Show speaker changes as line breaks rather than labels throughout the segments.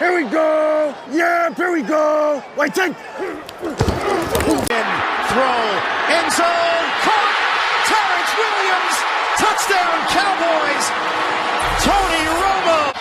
Here we go. Yeah, here we go. Wait, take.
Throw. End zone. Caught. Terrence Williams. Touchdown, Cowboys. Tony Romo.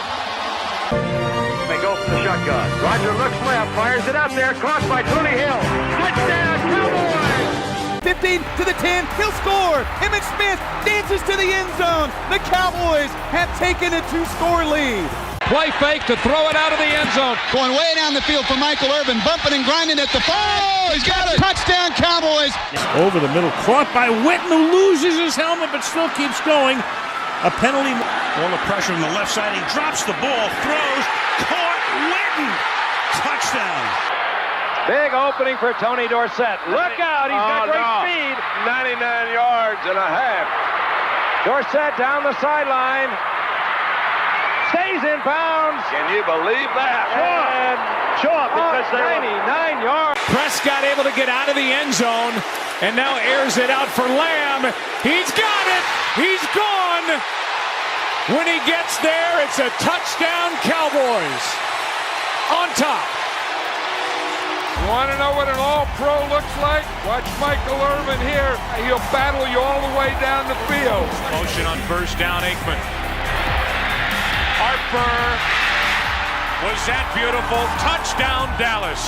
They go for the shotgun. Roger looks left. Fires it out there. Caught by Tony Hill. Touchdown, Cowboys.
15 to the 10, he'll score. Emmitt Smith dances to the end zone. The Cowboys have taken a 2-score lead.
Play fake to throw it out of the end zone.
Going way down the field for Michael Irvin, bumping and grinding at the 5. Oh, he's got it. Touchdown, Cowboys.
Over the middle, caught by Witten, who loses his helmet but still keeps going. A penalty. All the pressure on the left side. He drops the ball, throws, caught, Witten. Touchdown.
Big opening for Tony Dorsett. Look out, he's got great speed.
99 yards and a half.
Dorsett down the sideline. Stays in bounds.
Can you believe that?
And short because they're 99 yards.
Prescott able to get out of the end zone and now airs it out for Lamb. He's got it. He's gone. When he gets there, it's a touchdown, Cowboys. On top.
You want to know what an all-pro looks like? Watch Michael Irvin here. He'll battle you all the way down the field.
Motion on first down, Aikman. Harper. Was that beautiful? Touchdown, Dallas.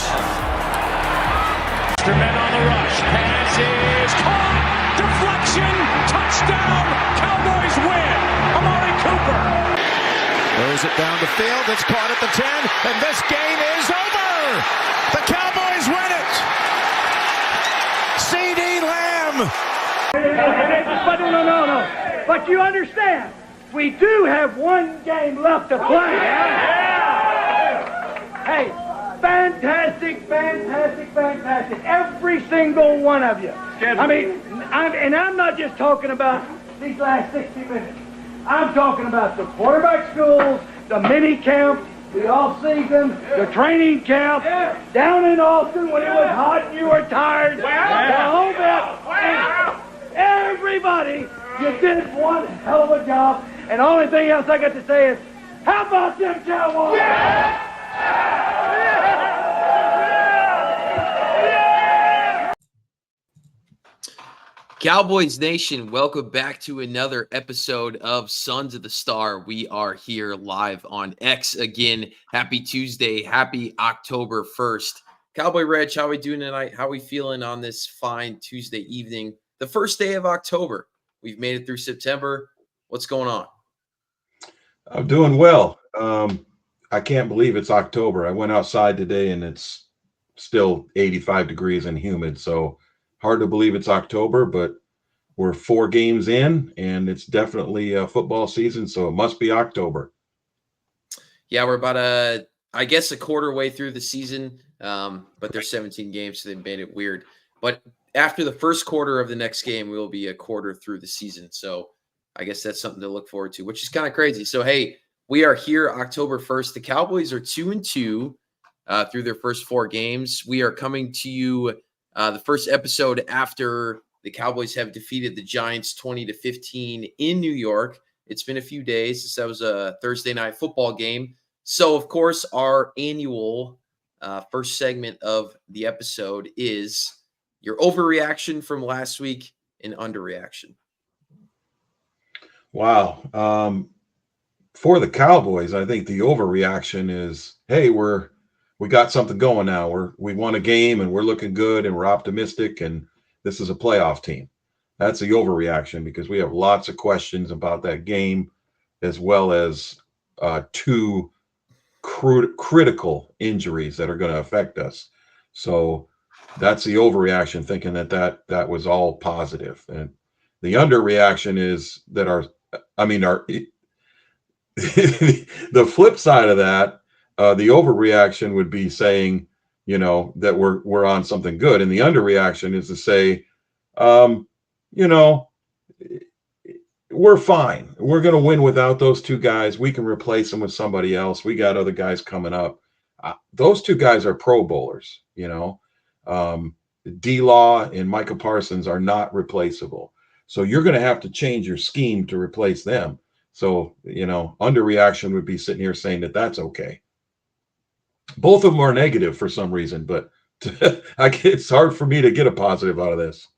Men on the rush. Pass is caught. Deflection. Touchdown. Cowboys win. Amari Cooper.
Throws it down the field. It's caught at the 10. And this game is over. The Cowboys win it. C.D. Lamb.
But no. But you understand, we do have one game left to play. Hey, fantastic. Every single one of you. I mean, I'm not just talking about these last 60 minutes. I'm talking about the quarterback schools, the mini camp, the off-season, the training camp, down in Austin when it was hot and you were tired, the whole bit. Everybody, you did one hell of a job. And the only thing else I got to say is, how about them Cowboys?
Cowboys Nation, welcome back to another episode of Sons of the Star. We are here live on X again. Happy Tuesday. Happy October 1st. Cowboy Reg, how we doing tonight? How we feeling on this fine Tuesday evening? The first day of October. We've made it through September. What's going on?
I'm doing well. I can't believe it's October. I went outside today and it's still 85 degrees and humid. So hard to believe it's October, but we're 4 games in and it's definitely a football season. So it must be October.
Yeah, we're about I guess a quarter way through the season. But there's 17 games, so they made it weird. But after the first quarter of the next game, we'll be a quarter through the season. So I guess that's something to look forward to, which is kind of crazy. So, hey, we are here October 1st. The Cowboys are 2-2 through their first 4 games. We are coming to you the first episode after the Cowboys have defeated the Giants 20-15 in New York. It's been a few days since that was a Thursday night football game. So, of course, our annual first segment of the episode is your overreaction from last week and underreaction.
Wow. For the Cowboys, I think the overreaction is, hey, we got something going now. We won a game and we're looking good and we're optimistic and this is a playoff team. That's the overreaction because we have lots of questions about that game as well as 2 critical injuries that are going to affect us. So that's the overreaction, thinking that was all positive. And the underreaction is that the flip side of that, the overreaction would be saying, that we're on something good. And the underreaction is to say, we're fine. We're going to win without those 2 guys. We can replace them with somebody else. We got other guys coming up. Those 2 guys are Pro Bowlers, D-Law and Micah Parsons are not replaceable. So you're going to have to change your scheme to replace them. So, underreaction would be sitting here saying that that's okay. Both of them are negative for some reason, but it's hard for me to get a positive out of this.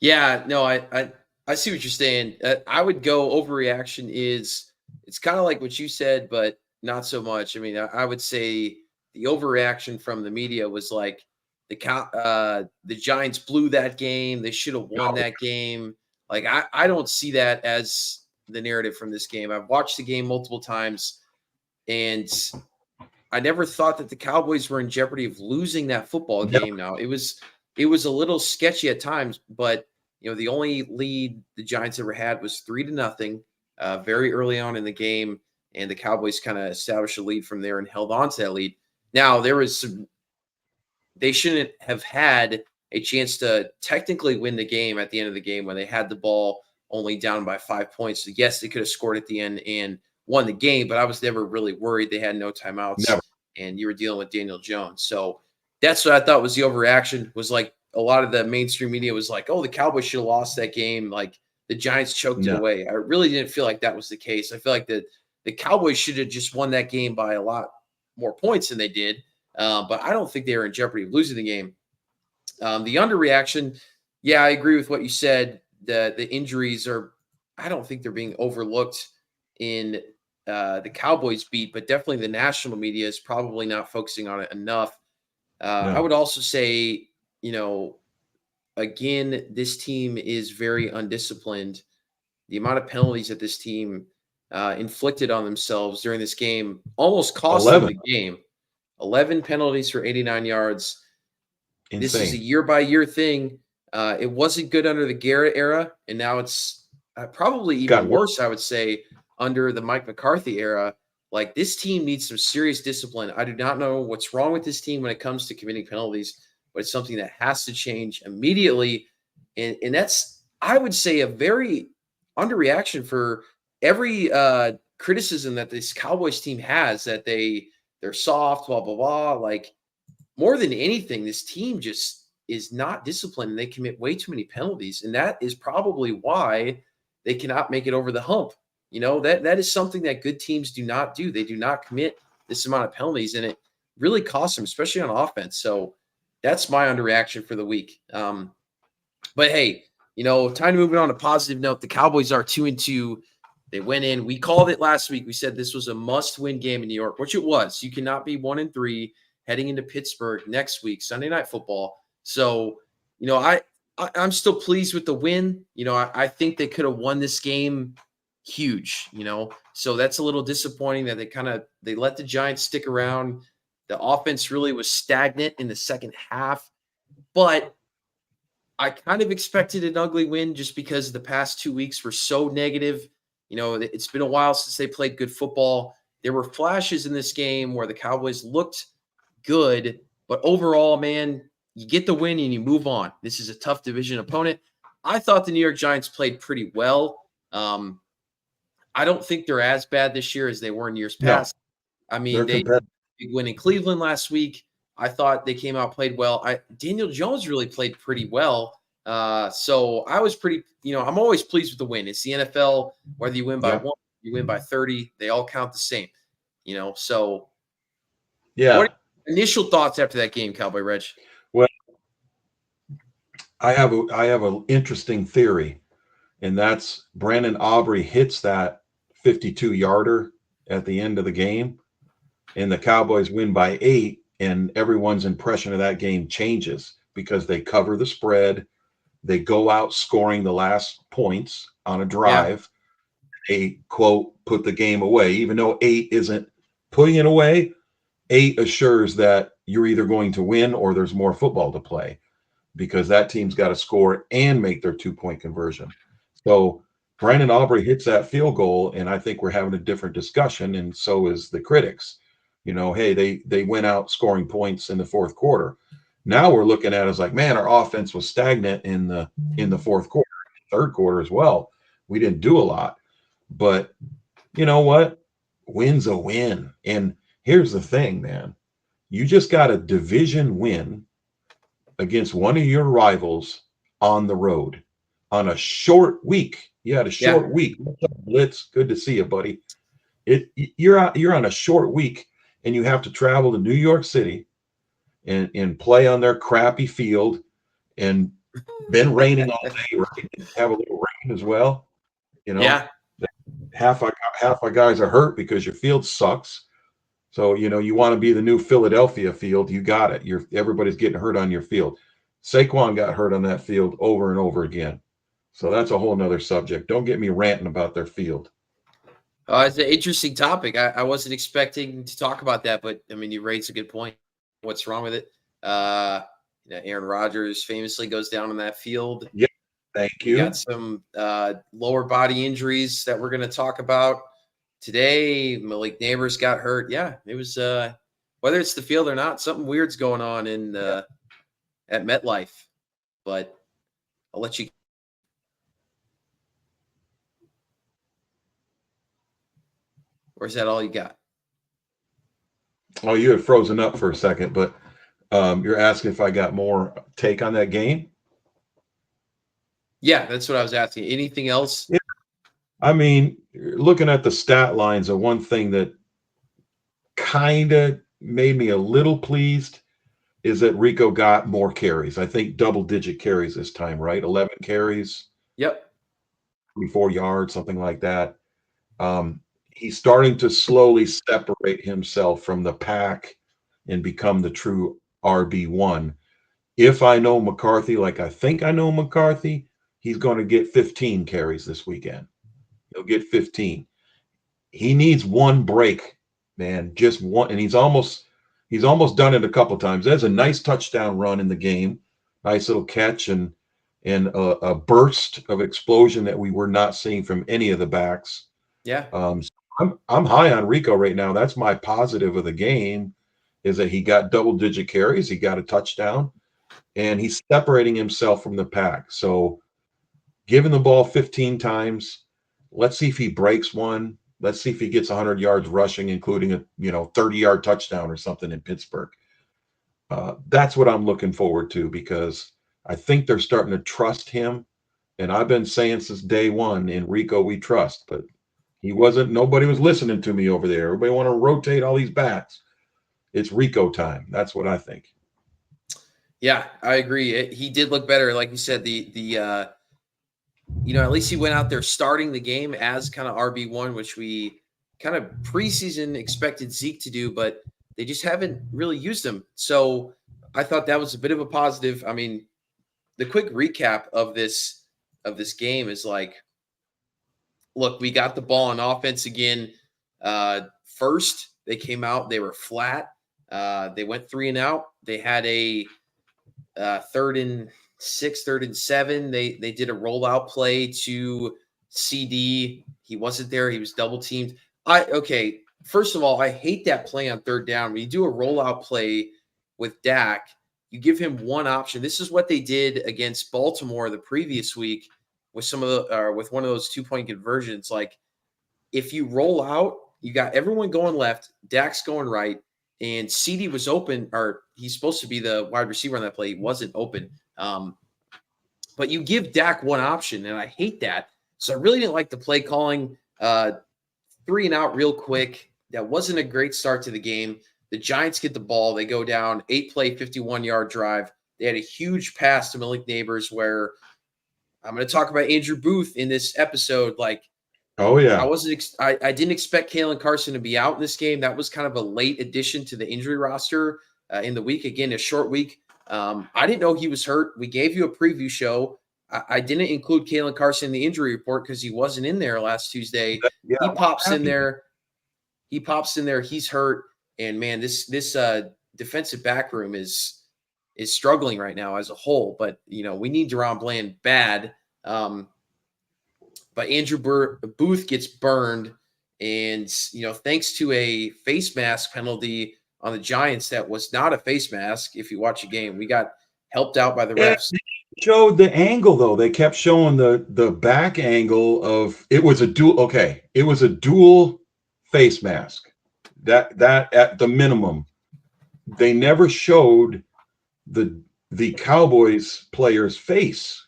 Yeah, no, I see what you're saying. I would go overreaction is it's kind of like what you said, but not so much. I mean, I would say the overreaction from the media was like the Giants blew that game. They should have won that game. Like I don't see that as the narrative from this game. I've watched the game multiple times, and I never thought that the Cowboys were in jeopardy of losing that football game. Now it was a little sketchy at times, but the only lead the Giants ever had was 3-0, very early on in the game, and the Cowboys kind of established a lead from there and held on to that lead. Now they shouldn't have had a chance to technically win the game at the end of the game when they had the ball only down by 5 points. So yes, they could have scored at the end and won the game, but I was never really worried. They had no timeouts, and you were dealing with Daniel Jones. So that's what I thought was the overreaction, was like a lot of the mainstream media was like, oh, the Cowboys should have lost that game. Like the Giants choked it away. I really didn't feel like that was the case. I feel like the Cowboys should have just won that game by a lot more points than they did. But I don't think they were in jeopardy of losing the game. The underreaction, yeah, I agree with what you said. The injuries I don't think they're being overlooked in the Cowboys beat, but definitely the national media is probably not focusing on it enough. I would also say, again, this team is very undisciplined. The amount of penalties that this team inflicted on themselves during this game almost cost them the game. 11 penalties for 89 yards. Insane. This is a year-by-year thing. It wasn't good under the Garrett era, and now it's probably even worse, I would say, under the Mike McCarthy era. Like, this team needs some serious discipline. I do not know what's wrong with this team when it comes to committing penalties, but it's something that has to change immediately. And that's, I would say, a very underreaction for every criticism that this Cowboys team has, that they're soft, blah, blah, blah. Like, more than anything, this team just is not disciplined, and they commit way too many penalties. And that is probably why they cannot make it over the hump. That is something that good teams do not do. They do not commit this amount of penalties, and it really costs them, especially on offense. So that's my underreaction for the week. But hey, time to move on to a positive note. The Cowboys are 2-2. They went in. We called it last week. We said this was a must-win game in New York, which it was. You cannot be 1-3 heading into Pittsburgh next week, Sunday Night Football. So, I'm still pleased with the win. I think they could have won this game huge, so that's a little disappointing that they let the Giants stick around. The offense really was stagnant in the second half, but I kind of expected an ugly win just because the past 2 weeks were so negative. It's been a while since they played good football. There were flashes in this game where the Cowboys looked good, but overall, man, you get the win and you move on. This is a tough division opponent. I thought the New York Giants played pretty well. I don't think they're as bad this year as they were in years past. No, I mean, they win in Cleveland last week. I thought they came out, played well. Daniel Jones really played pretty well. So I was pretty, I'm always pleased with the win. It's the NFL, whether you win by 1, you win by 30, they all count the same, so.
Yeah.
What are your initial thoughts after that game, Cowboy Reg?
Well, I have an interesting theory, and that's Brandon Aubrey hits that 52-yarder at the end of the game, and the Cowboys win by 8, and everyone's impression of that game changes because they cover the spread. They go out scoring the last points on a drive. Yeah. They, quote, put the game away. Even though 8 isn't putting it away, 8 assures that you're either going to win or there's more football to play, because that team's got to score and make their 2-point conversion. So Brandon Aubrey hits that field goal, and I think we're having a different discussion, and so is the critics. Hey, they went out scoring points in the fourth quarter. Now we're looking at it as like, man, our offense was stagnant in the fourth quarter, third quarter as well. We didn't do a lot. But you know what? Win's a win. And here's the thing, man. You just got a division win against one of your rivals on the road on a short week. You had a short week. What's up, Blitz? Good to see you, buddy. You're on a short week, and you have to travel to New York City and play on their crappy field, and been raining all day, right? Have a little rain as well.
Yeah.
Half our guys are hurt because your field sucks. So, you want to be the new Philadelphia field. You got it. Everybody's getting hurt on your field. Saquon got hurt on that field over and over again. So that's a whole nother subject. Don't get me ranting about their field.
It's an interesting topic. I wasn't expecting to talk about that, but I mean, you raised a good point. What's wrong with it? Aaron Rodgers famously goes down on that field.
Yeah, thank you.
We got some lower body injuries that we're going to talk about today. Malik Neighbors got hurt. Yeah, it was whether it's the field or not, something weird's going on at MetLife. But I'll let you. Or is that all you got?
Oh, you had frozen up for a second, but you're asking if I got more take on that game?
Yeah, that's what I was asking. Anything else?
Yeah. I mean, looking at the stat lines, the one thing that kind of made me a little pleased is that Rico got more carries. I think double-digit carries this time, right? 11 carries.
Yep.
24 yards, something like that. He's starting to slowly separate himself from the pack and become the true RB1. If I know McCarthy like I think I know McCarthy, he's going to get 15 carries this weekend. He'll get 15. He needs one break, man, just one, and he's almost done it a couple times. There's a nice touchdown run in the game, nice little catch and a burst of explosion that we were not seeing from any of the backs.
Yeah.
I'm high on Rico right now. That's my positive of the game, is that he got double-digit carries, he got a touchdown, and he's separating himself from the pack. So giving the ball 15 times, let's see if he breaks one. Let's see if he gets 100 yards rushing, including a 30-yard touchdown or something in Pittsburgh. That's what I'm looking forward to, because I think they're starting to trust him. And I've been saying since day one, in Rico we trust, but nobody was listening to me over there. Everybody want to rotate all these backs. It's Rico time. That's what I think.
Yeah, I agree. He did look better. Like you said, at least he went out there starting the game as kind of RB1, which we kind of preseason expected Zeke to do, but they just haven't really used him. So I thought that was a bit of a positive. I mean, the quick recap of this game is like, look, we got the ball on offense again. First, they came out, they were flat. They went 3 and out. They had a 3rd and 6, 3rd and 7. They did a rollout play to CD. He wasn't there. He was double teamed. First of all, I hate that play on 3rd down. When you do a rollout play with Dak, you give him one option. This is what they did against Baltimore the previous week with with one of those 2-point conversions. Like, if you roll out, you got everyone going left, Dak's going right, and CD was open, or he's supposed to be the wide receiver on that play. He wasn't open. But you give Dak one option, and I hate that. So I really didn't like the play calling. 3 and out real quick. That wasn't a great start to the game. The Giants get the ball. They go down, 8-play, 51-yard drive. They had a huge pass to Malik Neighbors, where I'm going to talk about Andrew Booth in this episode. Like,
oh yeah,
I didn't expect Kalen Carson to be out in this game. That was kind of a late addition to the injury roster in the week. Again, a short week. I didn't know he was hurt. We gave you a preview show. I didn't include Kalen Carson in the injury report because he wasn't in there last Tuesday.
Yeah,
he pops in there. He's hurt. And man, this defensive back room is struggling right now as a whole. But we need Deron Bland bad. But Andrew Booth gets burned, and thanks to a face mask penalty on the Giants that was not a face mask. If you watch a game, we got helped out by the refs.
Showed the angle though. They kept showing the back angle of it was a dual. Okay, it was a dual face mask. That at the minimum, they never showed the Cowboys player's face.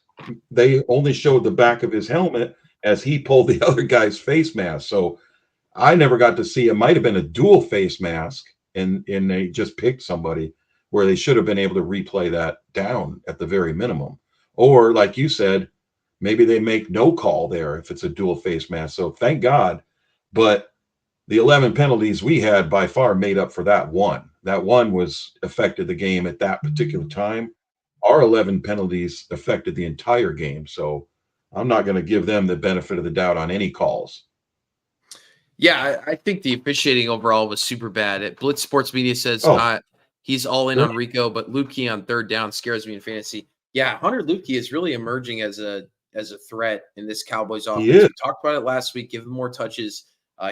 They only showed the back of his helmet as he pulled the other guy's face mask. So I never got to see. It might have been a dual face mask, and they just picked somebody where they should have been able to replay that down at the very minimum. Or like you said, maybe they make no call there if it's a dual face mask. So thank God. But the 11 penalties we had by far made up for that one. That one was affected the game at that particular time. Our 11 penalties affected the entire game. So I'm not going to give them the benefit of the doubt on any calls.
Yeah, I think the officiating overall was super bad. Blitz Sports Media says he's all in on Rico, but Lukey on third down scares me in fantasy. Yeah, Hunter Lukey is really emerging as a threat in this Cowboys offense. We talked about it last week. Give him more touches.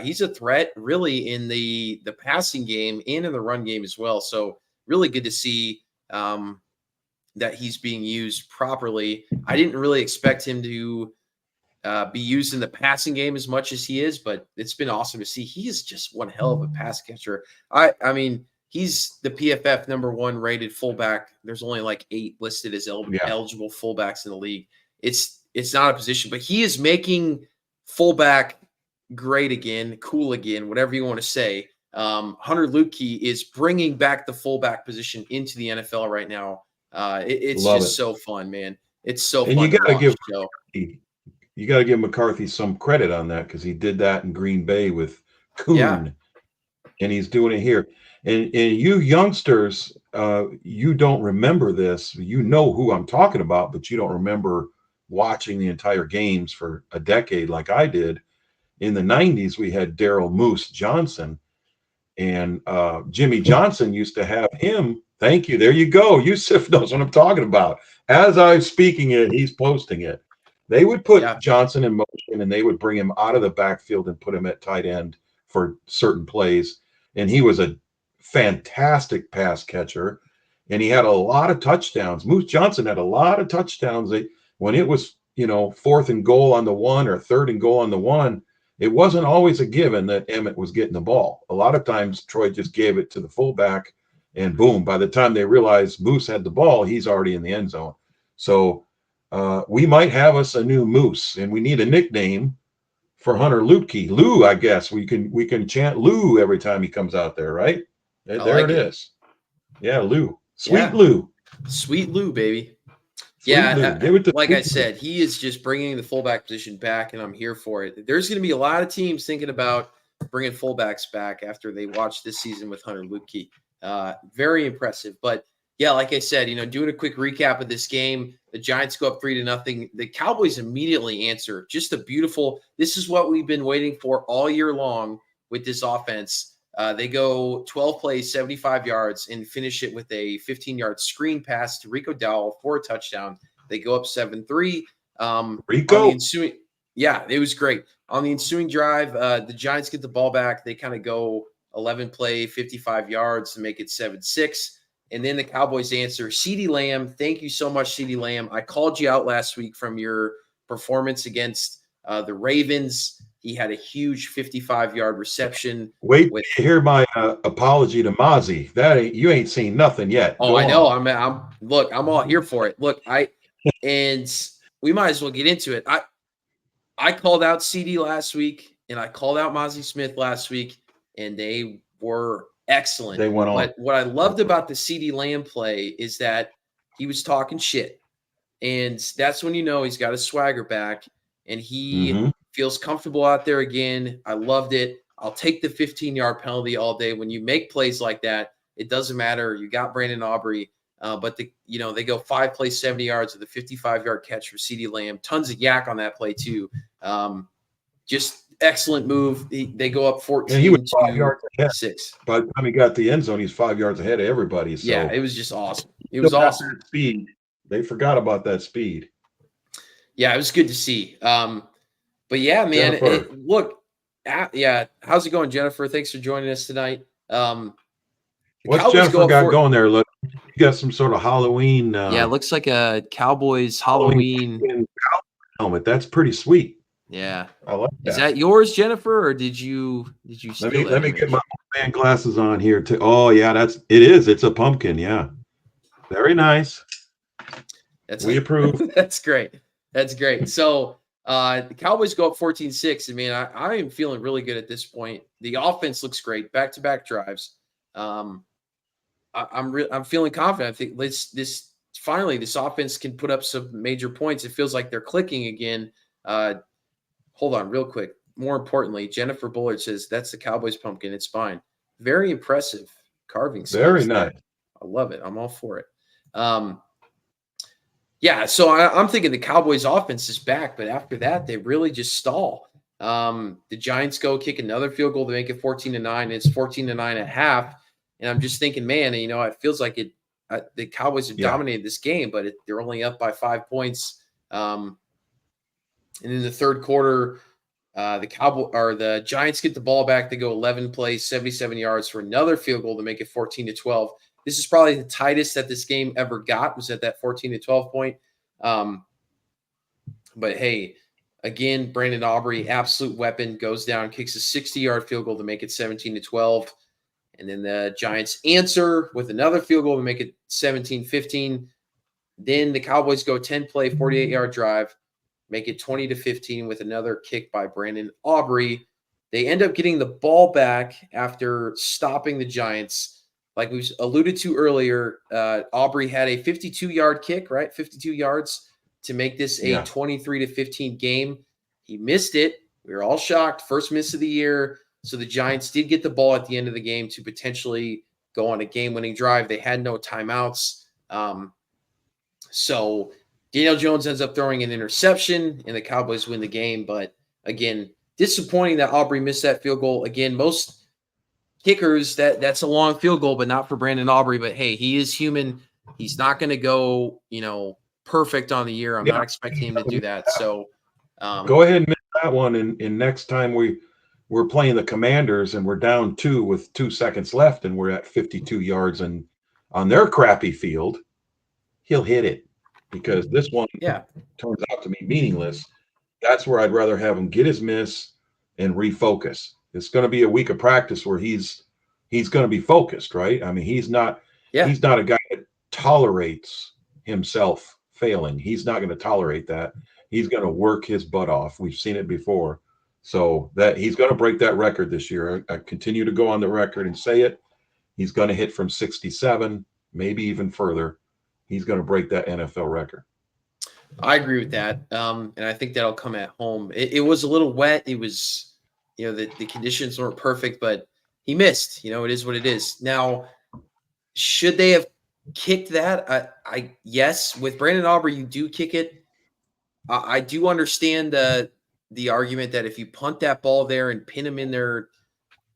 He's a threat really in the passing game and in the run game as well. So really good to see that he's being used properly. I didn't really expect him to be used in the passing game as much as he is, but it's been awesome to see. He is just one hell of a pass catcher. I mean, he's the PFF #1 rated fullback. There's only like 8 listed as eligible fullbacks in the league. It's not a position, but he is making fullback great again, cool again, whatever you want to say. Hunter Lukey is bringing back the fullback position into the NFL right now. It's just so fun, man. It's so fun.
You got to give McCarthy some credit on that because he did that in Green Bay with Kuhn, and he's doing it here. And you youngsters, you don't remember this. You know who I'm talking about, but you don't remember watching the entire games for a decade like I did. In the 90s, we had Daryl Moose Johnson, and Jimmy Johnson used to have him. Thank you. There you go. Yusuf knows what I'm talking about. As I'm speaking it, he's posting it. They would put Johnson in motion, and they would bring him out of the backfield and put him at tight end for certain plays. And he was a fantastic pass catcher, and he had a lot of touchdowns. Moose Johnson had a lot of touchdowns. When it was, 4th and goal on the 1 or 3rd and goal on the 1, it wasn't always a given that Emmett was getting the ball. A lot of times Troy just gave it to the fullback, and boom, by the time they realized Moose had the ball, he's already in the end zone. So we might have us a new Moose, and we need a nickname for Hunter Lukey. Lou, I guess we can chant Lou every time he comes out there, right? There it is. Yeah, Lou. Lou.
Sweet Lou, baby. Like I said, he is just bringing the fullback position back, and I'm here for it. There's going to be a lot of teams thinking about bringing fullbacks back after they watch this season with Hunter Lukey. Very impressive. But yeah, like I said, doing a quick recap of this game, the Giants go up 3-0. The Cowboys immediately answer. Just this is what we've been waiting for all year long with this offense. They go 12 plays, 75 yards, and finish it with a 15-yard screen pass to Rico Dowell for a touchdown. They go up 7-3.
Rico?
It was great. On the ensuing drive, the Giants get the ball back. They kind of go 11 play, 55 yards to make it 7-6. And then the Cowboys answer. CeeDee Lamb, thank you so much, CeeDee Lamb. I called you out last week from your performance against the Ravens. He had a huge 55-yard reception.
Wait to hear my apology to Mozzie. You ain't seen nothing yet.
Oh, I know. I'm all here for it. Look, and we might as well get into it. I called out CD last week, and I called out Mozzie Smith last week, and they were excellent.
They went on.
But what I loved about the CeeDee Lamb play is that he was talking shit, and that's when he's got his swagger back, and he feels comfortable out there again. I loved it. I'll take the 15-yard penalty all day. When you make plays like that, it doesn't matter. You got Brandon Aubrey, but they go 5 plays, 70 yards with a 55-yard catch for CeeDee Lamb. Tons of yak on that play too. Just excellent move. They go up 14.
And he was 5 yards ahead.
6.
By the time he got the end zone, he's 5 yards ahead of everybody. So
yeah, it was just awesome. It was awesome.
Speed. They forgot about that speed.
Yeah, it was good to see. But yeah, man, how's it going, Jennifer? Thanks for joining us tonight.
What's Cowboys Jennifer got going there? Look, you got some sort of Halloween.
It looks like a Cowboys Halloween
helmet. That's pretty sweet.
Yeah,
I like that.
Is that yours, Jennifer, or did you steal
let me get my man glasses on here too. Oh yeah, it is. It's a pumpkin. Yeah, very nice. We approve.
That's great. That's great. So the Cowboys go up 14-6, and man, I am feeling really good at this point. The offense looks great. Back-to-back drives. I'm feeling confident. I think this offense can put up some major points. It feels like they're clicking again. Hold on, real quick. More importantly, Jennifer Bullard says that's the Cowboys pumpkin. It's fine. Very impressive carving skills.
Very nice.
I love it. I'm all for it. Yeah, so I'm thinking the Cowboys offense is back, but after that, they really just stall. The Giants go kick another field goal to make it 14-9. It's 14-9 at half. And I'm just thinking, man, it feels like the Cowboys have dominated this game, but they're only up by 5 points. And in the third quarter, the Giants get the ball back. They go 11 plays, 77 yards for another field goal to make it 14-12. This is probably the tightest that this game ever got, was at that 14-12 point. But hey, again, Brandon Aubrey, absolute weapon, goes down, kicks a 60-yard field goal to make it 17-12. And then the Giants answer with another field goal to make it 17-15. Then the Cowboys go 10-play, 48-yard drive, make it 20-15 with another kick by Brandon Aubrey. They end up getting the ball back after stopping the Giants. Like we alluded to earlier, Aubrey had a 52-yard kick, right? 52 yards to make this a 23-15 game. He missed it. We were all shocked. First miss of the year. So the Giants did get the ball at the end of the game to potentially go on a game-winning drive. They had no timeouts. So Daniel Jones ends up throwing an interception, and the Cowboys win the game. But, again, disappointing that Aubrey missed that field goal. Again, most kickers, that's a long field goal, but not for Brandon Aubrey. But, hey, he is human. He's not going to go, perfect on the year. I'm not expecting him to do that. So
go ahead and miss that one, and next time we're playing the Commanders and we're down 2 with 2 seconds left and we're at 52 yards and on their crappy field, he'll hit it, because this one turns out to be meaningless. That's where I'd rather have him get his miss and refocus. It's going to be a week of practice where he's going to be focused, right? I mean, he's not a guy that tolerates himself failing. He's not going to tolerate that. He's going to work his butt off. We've seen it before. So that he's going to break that record this year. I continue to go on the record and say it. He's going to hit from 67, maybe even further. He's going to break that NFL record.
I agree with that. And I think that'll come at home. It was a little wet. It was, the conditions weren't perfect, but he missed. It is what it is. Now, should they have kicked that? Yes. With Brandon Aubrey, you do kick it. I do understand the argument that if you punt that ball there and pin them in their,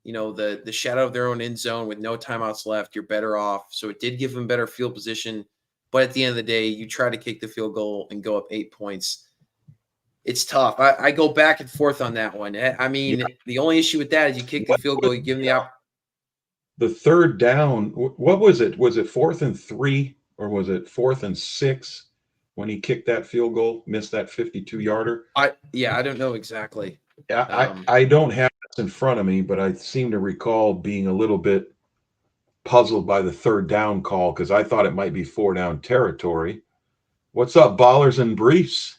the shadow of their own end zone with no timeouts left, you're better off. So it did give them better field position. But at the end of the day, you try to kick the field goal and go up 8 points. It's tough. I go back and forth on that one. I mean, the only issue with that is you kick the field goal, you give them
the third down. What was it? Was it 4th and 3 or was it 4th and 6 when he kicked that field goal, missed that 52-yarder?
I don't know exactly.
Yeah, I don't have this in front of me, but I seem to recall being a little bit puzzled by the third down call because I thought it might be 4 down territory. What's up, Ballers and Briefs?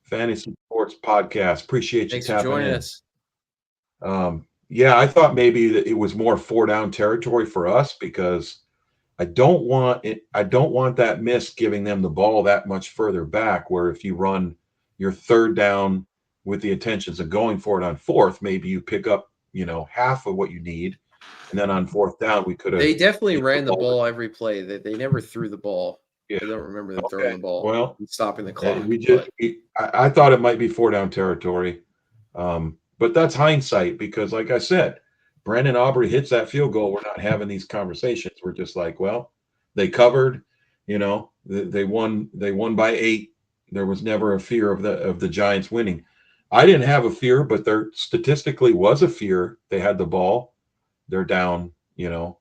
Fantasy Sports Podcast. Appreciate you
Thanks for joining us.
I thought maybe that it was more 4 down territory for us because I don't want that miss giving them the ball that much further back, where if you run your third down with the intentions of going for it on 4th, maybe you pick up, half of what you need. And then on 4th down, we could have.
They definitely ran the ball every play. They never threw the ball. Yeah. I don't remember them throwing the ball.
Well,
stopping the clock.
I thought it might be 4 down territory. But that's hindsight because, like I said, Brandon Aubrey hits that field goal. We're not having these conversations. We're just like, well, they covered. They won by 8. There was never a fear of the Giants winning. I didn't have a fear, but there statistically was a fear. They had the ball. They're down, a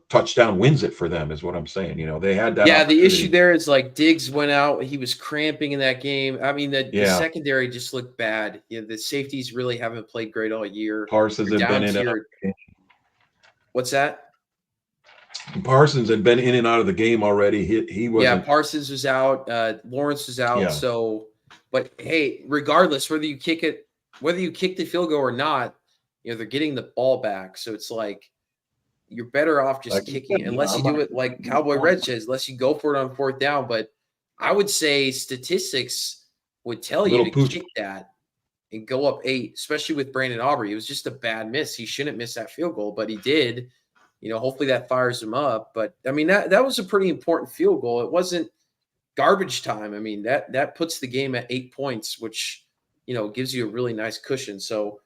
touchdown wins it for them is what I'm saying. They had that.
Yeah, the issue there is like Diggs went out. He was cramping in that game. I mean, the secondary just looked bad. The safeties really haven't played great all year.
Parsons had been in and out of the game.
What's that?
Parsons had been in and out of the game already. He was.
Yeah, Parsons was out. Lawrence was out. Yeah. So, but hey, regardless, whether you kick the field goal or not, they're getting the ball back. So it's like you're better off just kicking unless you do it like Cowboy Red says, unless you go for it on 4th down. But I would say statistics would tell you to kick that and go up 8, especially with Brandon Aubrey. It was just a bad miss. He shouldn't miss that field goal, but he did. Hopefully that fires him up. But I mean, that was a pretty important field goal. It wasn't garbage time. I mean, that puts the game at 8 points, which, gives you a really nice cushion. So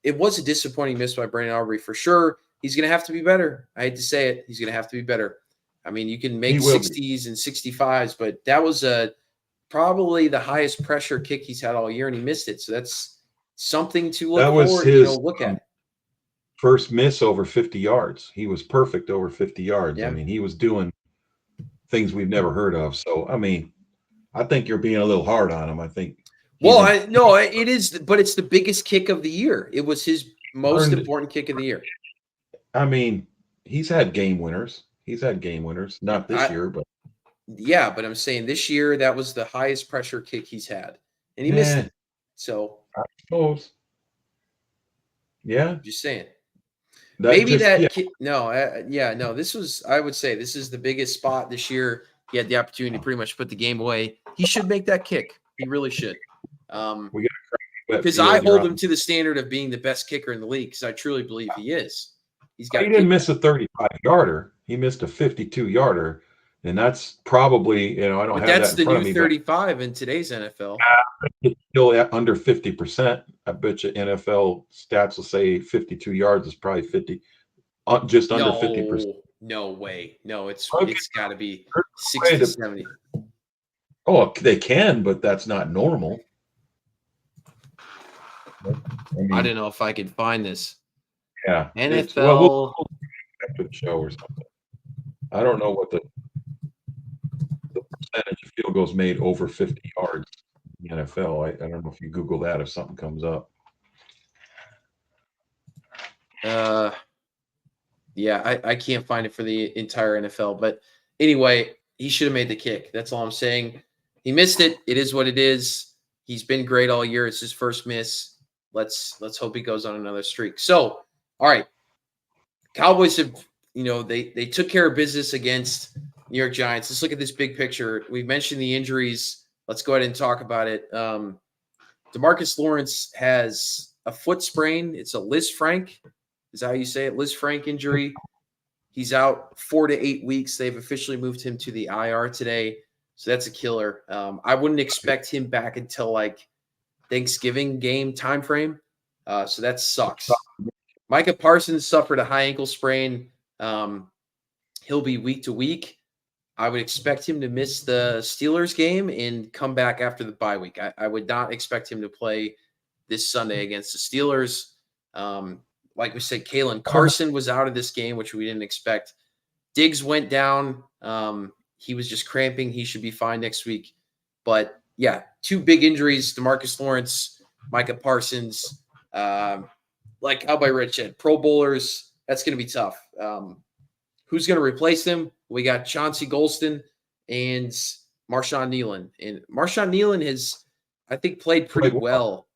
it was a disappointing miss by Brandon Aubrey for sure. He's going to have to be better. I hate to say it. He's going to have to be better. I mean, you can make 60s and 65s, but that was probably the highest pressure kick he's had all year, and he missed it. So that's something to look forward. Look at it.
First miss over 50 yards. He was perfect over 50 yards.
Yeah.
I mean, he was doing things we've never heard of. So, I mean, I think you're being a little hard on him. I think.
Well, no, it is, but it's the biggest kick of the year. It was his most important kick of the year.
I mean, he's had game winners. Not this year, but.
Yeah, but I'm saying this year that was the highest pressure kick he's had, and he missed it. So
I suppose. Yeah.
Just saying.
This
was, I would say, this is the biggest spot this year. He had the opportunity to pretty much put the game away. He should make that kick. He really should. Because I hold him to the standard of being the best kicker in the league, because I truly believe he is.
He didn't miss a 35-yarder. He missed a 52-yarder, and that's probably, I don't have that in front of me.
That's the new 35 in today's NFL.
It's still at under 50%. I bet you NFL stats will say 52 yards is probably 50, just under 50%.
No way. No, it's got to be 60
way
to 70.
Oh, they can, but that's not normal.
I don't know if I could find this.
Yeah.
NFL.
We'll after the show or something. I don't know what the percentage of field goals made over 50 yards in the NFL. I don't know if you Google that if something comes up.
Yeah, I can't find it for the entire NFL. But anyway, he should have made the kick. That's all I'm saying. He missed it. It is what it is. He's been great all year. It's his first miss. Let's hope he goes on another streak. So, all right. Cowboys have, they took care of business against New York Giants. Let's look at this big picture. We've mentioned the injuries. Let's go ahead and talk about it. DeMarcus Lawrence has a foot sprain. It's a Liz Frank. Is that how you say it? Liz Frank injury. He's out 4 to 8 weeks. They've officially moved him to the IR today. So that's a killer. I wouldn't expect him back until like Thanksgiving game time frame. So that sucks. Micah Parsons suffered a high ankle sprain. He'll be week to week. I would expect him to miss the Steelers game and come back after the bye week. I would not expect him to play this Sunday against the Steelers. Like we said, Kalen Carson was out of this game, which we didn't expect. Diggs went down. He was just cramping. He should be fine next week. But, yeah, 2 big injuries, DeMarcus Lawrence, Micah Parsons. Like Cowboy Rich said, Pro Bowlers, that's going to be tough. Who's going to replace them? We got Chauncey Golston and Marshawn Nealon. And Marshawn Nealon has, I think, played pretty well.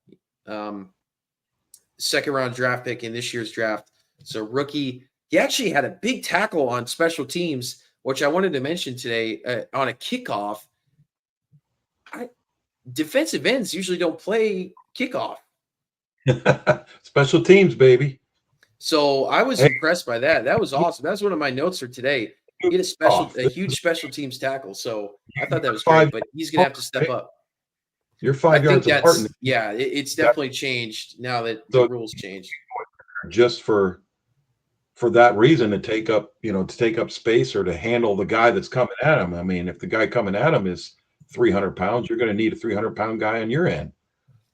Second-round draft pick in this year's draft. So rookie. He actually had a big tackle on special teams, which I wanted to mention today on a kickoff. Defensive ends usually don't play kickoff.
Special teams, baby.
So I was impressed by that. That was awesome. That's one of my notes for today. He had a huge special teams tackle. So I thought that was great, but he's going to have to step up.
You're 5 yards apart.
Yeah, it's definitely changed now that the rules changed.
Just for that reason, to take up space or to handle the guy that's coming at him. I mean, if the guy coming at him is 300 pounds, you're going to need a 300-pound guy on your end.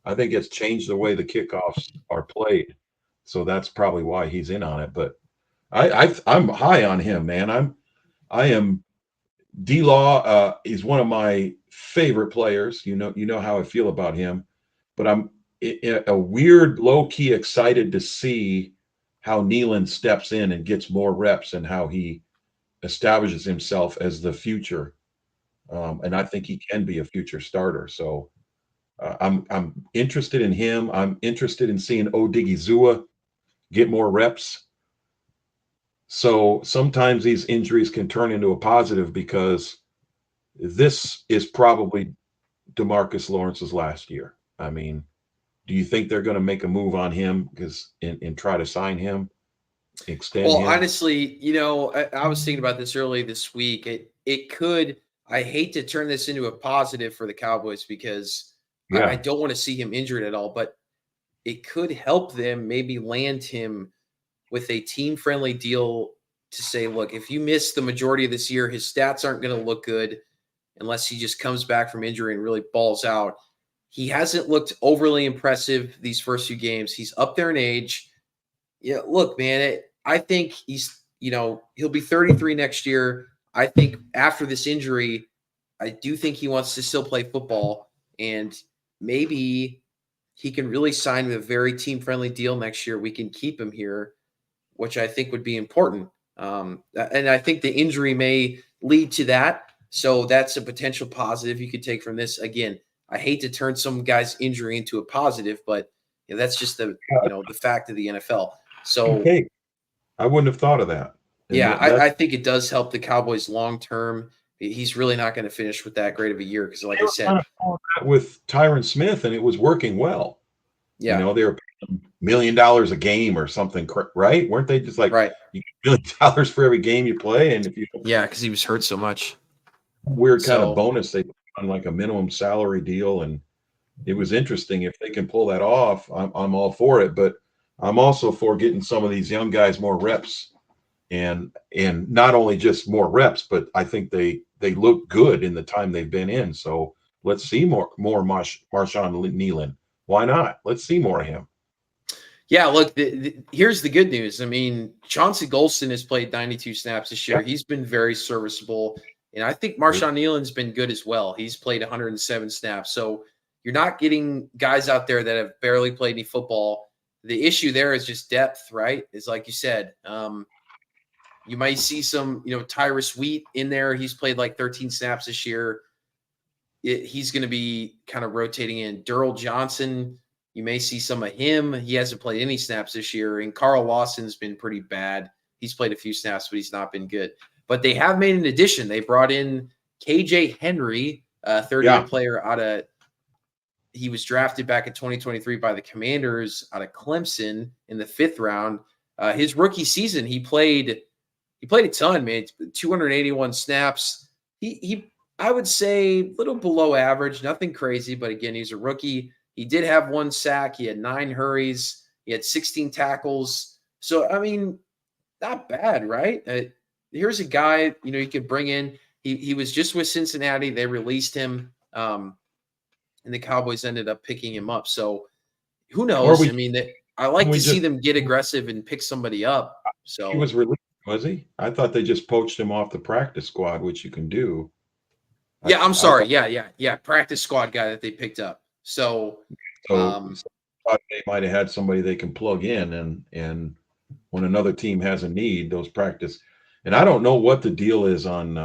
I think it's changed the way the kickoffs are played. So that's probably why he's in on it. But I'm high on him, man. I am D-Law. He's one of my favorite players. You know how I feel about him. But I'm a weird, low-key excited to see how Nealon steps in and gets more reps and how he establishes himself as the future. And I think he can be a future starter. So I'm interested in him. I'm interested in seeing Odigizua get more reps. So sometimes these injuries can turn into a positive because this is probably DeMarcus Lawrence's last year. I mean, do you think they're going to make a move on him and try to sign him, extend
Well,
him?
honestly, I was thinking about this early this week. It could. I hate to turn this into a positive for the Cowboys because I
Yeah.
don't want to see him injured at all, but it could help them maybe land him with a team-friendly deal to say, look, if you miss the majority of this year, his stats aren't going to look good unless he just comes back from injury and really balls out. He hasn't looked overly impressive these first few games. He's up there in age. Yeah, look, man, I think he'll be 33 next year. I think after this injury, I do think he wants to still play football, and maybe he can really sign with a very team-friendly deal next year. We can keep him here, which I think would be important. And I think the injury may lead to that. So that's a potential positive you could take from this. Again, I hate to turn some guy's injury into a positive, but that's just the fact of the NFL. So
Hey, I wouldn't have thought of that. And
yeah, I think it does help the Cowboys long term. He's really not going to finish with that great of a year because, like I said,
with Tyron Smith, and it was working well.
yeah,
They were paying $1 million a game or something, right? Weren't they just like,
right,
you get $1 million for every game you play? And if you
yeah, because he was hurt so much.
weird kind of
So
bonus, they put on like a minimum salary deal, and it was interesting. If they can pull that off, I'm all for it. But I'm also for getting some of these young guys more reps, and not only just more reps, but I think they look good in the time they've been in. So let's see more Marshawn Nealon. Why not? Let's see more of him.
yeah, look, here's the good news. I mean, Chauncey Golston has played 92 snaps this year.
Yeah.
He's been very serviceable. And I think Marshawn Nealon's been good as well. He's played 107 snaps. So you're not getting guys out there that have barely played any football. The issue there is just depth, right? Is like you said. You might see some, Tyrus Wheat in there. He's played like 13 snaps this year. He's going to be kind of rotating in. Durrell Johnson, you may see some of him. He hasn't played any snaps this year. And Carl Lawson's been pretty bad. He's played a few snaps, but he's not been good. But they have made an addition. They brought in KJ Henry, a third-year player he was drafted back in 2023 by the Commanders out of Clemson in the 5th round. His rookie season, he played a ton, man. 281 snaps. I would say a little below average, nothing crazy, but again, he's a rookie. He did have 1 sack. He had 9 hurries. He had 16 tackles. So, I mean, not bad, right? Here's a guy, you could bring in. He was just with Cincinnati. They released him, and the Cowboys ended up picking him up. So who knows? I like to see them get aggressive and pick somebody up. So
he was released, was he? I thought they just poached him off the practice squad, which you can do.
Yeah, I'm sorry. Yeah. Practice squad guy that they picked up. So
thought they might have had somebody they can plug in, and when another team has a need, those practice. And I don't know what the deal is on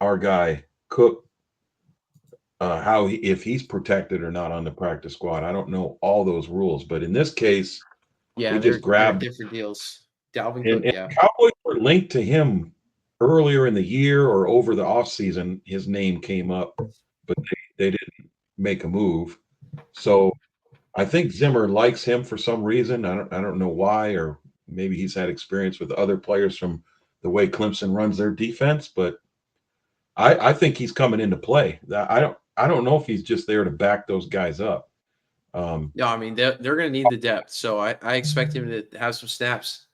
our guy Cook, if he's protected or not on the practice squad. I don't know all those rules, but in this case, we just grabbed
different deals. Dalvin
and,
Cook,
and Cowboys were linked to him earlier in the year or over the offseason. His name came up, but they didn't make a move. So I think Zimmer likes him for some reason. I don't know why, or maybe he's had experience with other players from the way Clemson runs their defense, but I think he's coming into play. I don't know if he's just there to back those guys up.
No, I mean they're going to need the depth, so I expect him to have some snaps.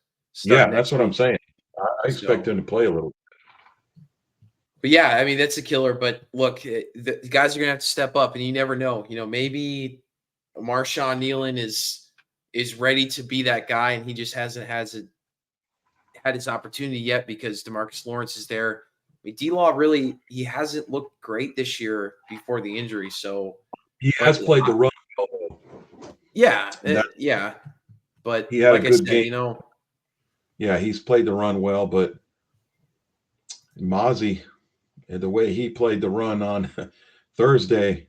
Yeah, that's what I'm saying. I expect him to play a little.
But yeah, I mean that's a killer. But look, the guys are going to have to step up, and you never know. Maybe Marshawn Nealon is ready to be that guy, and he just hasn't had his opportunity yet because DeMarcus Lawrence is there. I mean, D-Law he hasn't looked great this year before the injury. So
he has played the run.
Yeah, yeah. But
he had
like
a good
I said,
game. Yeah, he's played the run well, but Mozzie, the way he played the run on Thursday,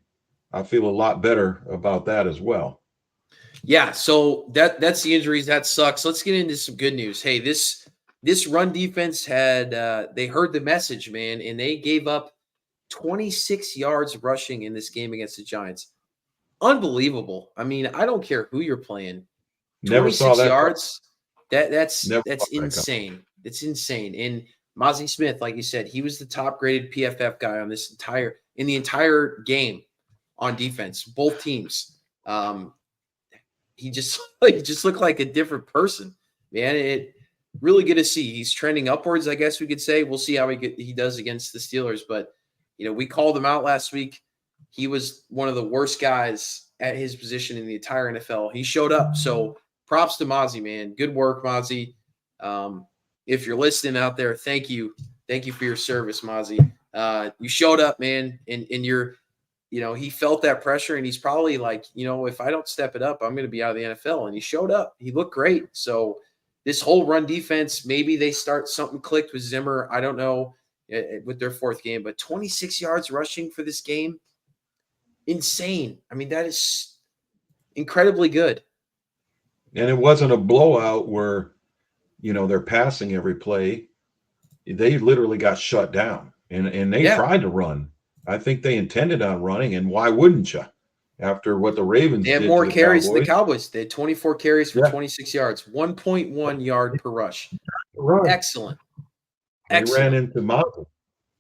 I feel a lot better about that as well.
Yeah, so that's the injuries. That sucks. Let's get into some good news. Hey, this run defense had they heard the message, man, and they gave up 26 yards rushing in this game against the Giants. Unbelievable. I mean, I don't care who you're playing.
Never saw
26
that.
yards. That's
Never saw that
insane. It's insane. And Mozzie Smith, like you said, he was the top graded PFF guy on in the entire game on defense, both teams. He just looked like a different person, man. It really good to see. He's trending upwards, I guess we could say. We'll see how he does against the Steelers, but we called him out last week. He was one of the worst guys at his position in the entire NFL. He showed up, so props to Mozzie, man. Good work, Mozzie. If you're listening out there, thank you for your service, Mozzie. You showed up, man, and you're. He felt that pressure, and he's probably like, if I don't step it up, I'm going to be out of the NFL. And he showed up. He looked great. So this whole run defense, maybe they start something clicked with Zimmer. I don't know with their fourth game, but 26 yards rushing for this game, insane. I mean, that is incredibly good.
And it wasn't a blowout where, they're passing every play. They literally got shut down, and they tried to run. I think they intended on running, and why wouldn't you? After what the Ravens did,
they had more carries
than
than the Cowboys. They had 24 carries for 26 yards, 1.1 yard per rush. Excellent.
They ran into Mozzie.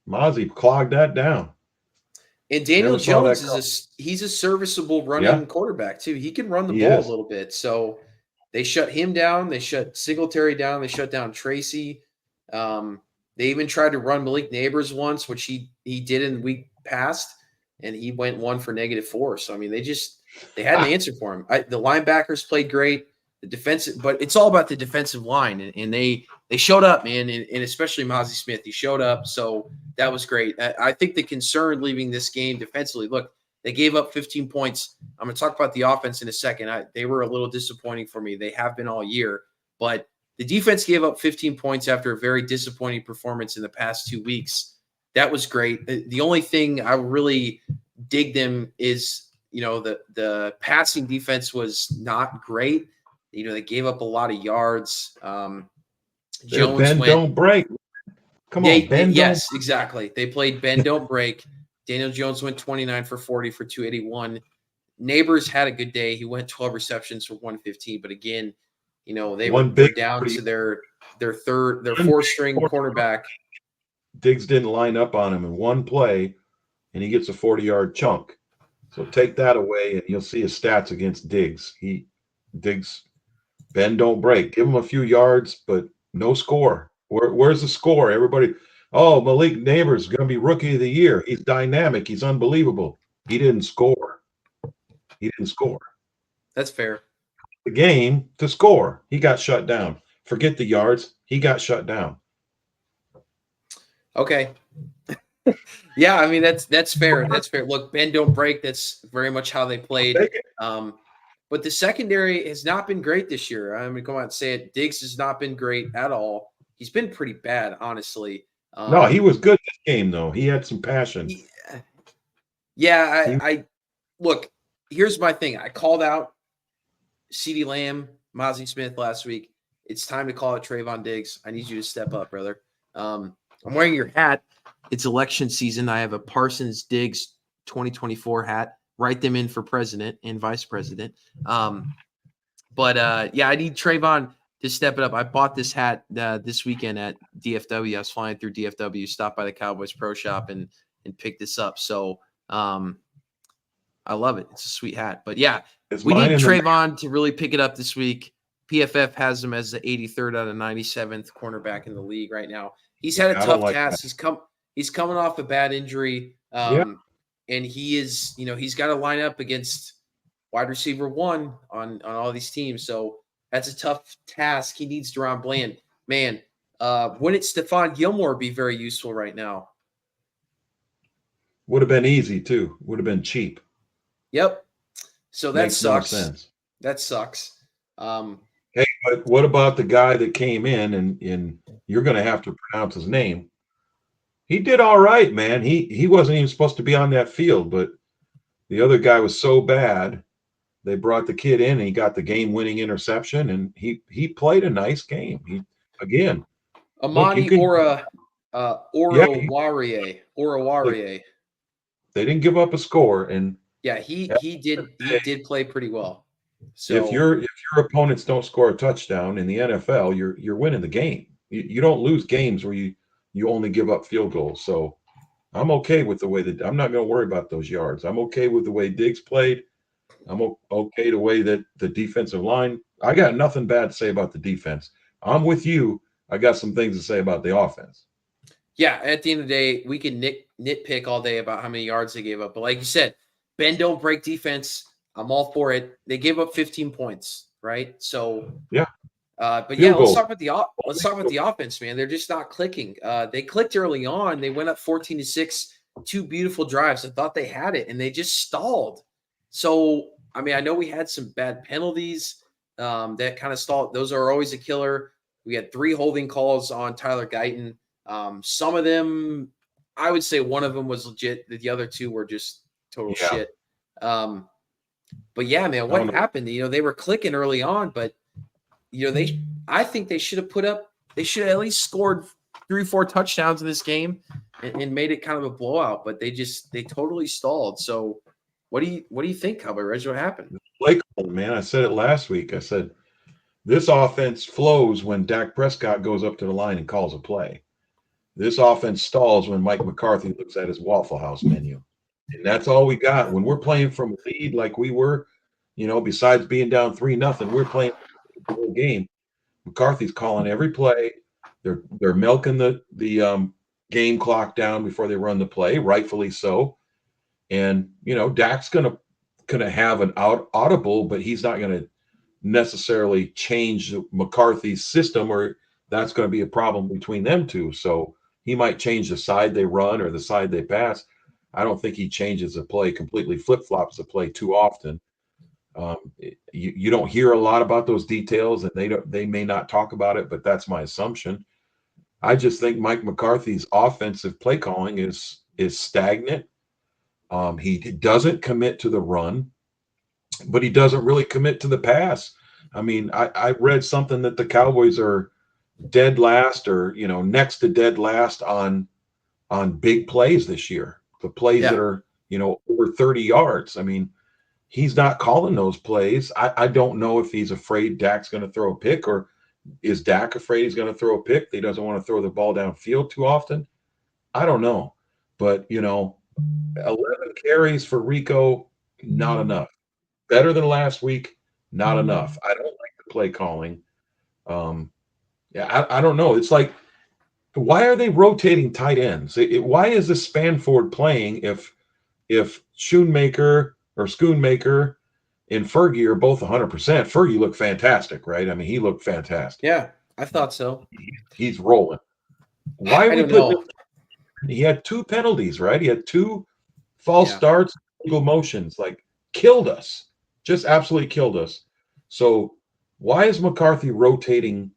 Mozzie clogged that down.
And Daniel Jones he's a serviceable running quarterback too. He can run the ball a little bit. So they shut him down. They shut Singletary down. They shut down Tracy. They even tried to run Malik Neighbors once, which he did in the week past, and he went 1 for -4. So I mean, they had an answer for him. The linebackers played great. The defensive, but it's all about the defensive line, and they showed up, man, and especially Mozzie Smith. He showed up, so that was great. I think the concern leaving this game defensively. Look, they gave up 15 points. I'm going to talk about the offense in a second. They were a little disappointing for me. They have been all year, but the defense gave up 15 points after a very disappointing performance in the past 2 weeks. That was great. The only thing I really dig them is, the passing defense was not great. They gave up a lot of yards. Jones
don't break. Come on, Ben.
Yes, exactly. They played bend, don't break. Daniel Jones went 29 for 40 for 281. Neighbors had a good day. He went 12 receptions for 115. But again, they were down to their fourth-string cornerback.
Diggs didn't line up on him in one play, and he gets a 40-yard chunk. So take that away, and you'll see his stats against Diggs. Diggs, bend, don't break. Give him a few yards, but no score. Where's the score? Everybody, Malik Neighbors is going to be Rookie of the Year. He's dynamic. He's unbelievable. He didn't score.
That's fair.
The game to score. He got shut down. Forget the yards. He got shut down.
Okay. Yeah, I mean that's fair. That's fair. Look, bend don't break. That's very much how they played. But the secondary has not been great this year. I'm going to come out and say it. Diggs has not been great at all. He's been pretty bad, honestly.
No, he was good this game though. He had some passion.
I look. Here's my thing. I called out CeeDee Lamb, Mozzie Smith last week. It's time to call out Trayvon Diggs. I need you to step up, brother. I'm wearing your hat. It's election season. I have a Parsons Diggs 2024 hat. Write them in for president and vice president. I need Trayvon to step it up. I bought this hat this weekend at DFW. I was flying through DFW, stopped by the Cowboys Pro Shop and picked this up. So I love it. It's a sweet hat. But yeah, we need Trayvon to really pick it up this week. PFF has him as the 83rd out of 97th cornerback in the league right now. He's had a tough task. He's coming off a bad injury. And he is, he's got to line up against wide receiver 1 on all these teams. So that's a tough task. He needs Deron Bland. Man, wouldn't Stephon Gilmore be very useful right now?
Would have been easy too. Would have been cheap.
Yep. So that
Makes
sucks.
No sense.
That sucks.
Hey, but what about the guy that came in and you're going to have to pronounce his name? He did all right, man. He wasn't even supposed to be on that field, but the other guy was so bad They brought the kid in, and he got the game-winning interception, and he played a nice game. He again, look, you
Amadi
can yeah,
Oruwariye.
they didn't give up a score, and
Yeah, he did play pretty well.
if
So
your opponents don't score a touchdown in the NFL, you're winning the game. You don't lose games where you only give up field goals. So I'm okay with the way that I'm not going to worry about those yards. I'm okay with the way Diggs played. I'm okay the way that the defensive line. I got nothing bad to say about the defense. I'm with you. I got some things to say about the offense.
yeah, at the end of the day, we can nitpick all day about how many yards they gave up. But like you said, bend don't break defense. I'm all for it. They gave up 15 points, right? So
yeah.
But
Field
yeah,
goal.
let's talk about the offense, man. They're just not clicking. They clicked early on. They went up 14-6, 2 beautiful drives. I thought they had it, and they just stalled. So I mean, I know we had some bad penalties that kind of stalled. Those are always a killer. We had 3 holding calls on Tyler Guyton. Some of them, I would say one of them was legit. The other 2 were just total shit. But yeah, man, what happened? You know, they were clicking early on, but you know, I think they should have they should have at least scored 3-4 touchdowns in this game and made it kind of a blowout, but they totally stalled. So what do you think, Cowboy Reg? What happened?
Play calling, man. I said it last week. I said this offense flows when Dak Prescott goes up to the line and calls a play. This offense stalls when Mike McCarthy looks at his Waffle House menu. And that's all we got. When we're playing from a lead like we were, you know, besides being down 3-0, we're playing the whole game. McCarthy's calling every play. They're milking the game clock down before they run the play, rightfully so. And you know, Dak's gonna have an audible, but he's not gonna necessarily change McCarthy's system, or that's going to be a problem between them two. So he might change the side they run or the side they pass. I don't think he changes the play completely, flip-flops the play too often. You don't hear a lot about those details, and they may not talk about it, but that's my assumption. I just think Mike McCarthy's offensive play calling is stagnant. He doesn't commit to the run, but he doesn't really commit to the pass. I mean, I read something that the Cowboys are dead last, or you know, next to dead last on big plays this year. The plays that are, you know, over 30 yards. I mean, he's not calling those plays. I don't know if he's afraid Dak's going to throw a pick, or is Dak afraid he's going to throw a pick? He doesn't want to throw the ball downfield too often. I don't know. But, you know, 11 carries for Rico, not enough. Better than last week, not enough. I don't like the play calling. I don't know. It's like, why are they rotating tight ends? Why is this Spanford playing if Schoonmaker and Fergie are both 100%? Fergie looked fantastic, right? I mean, he looked fantastic.
Yeah, I thought so.
He's rolling. Why are we putting him? He had 2 penalties, right? He had 2 false starts, legal motions, like killed us. Just absolutely killed us. So why is McCarthy rotating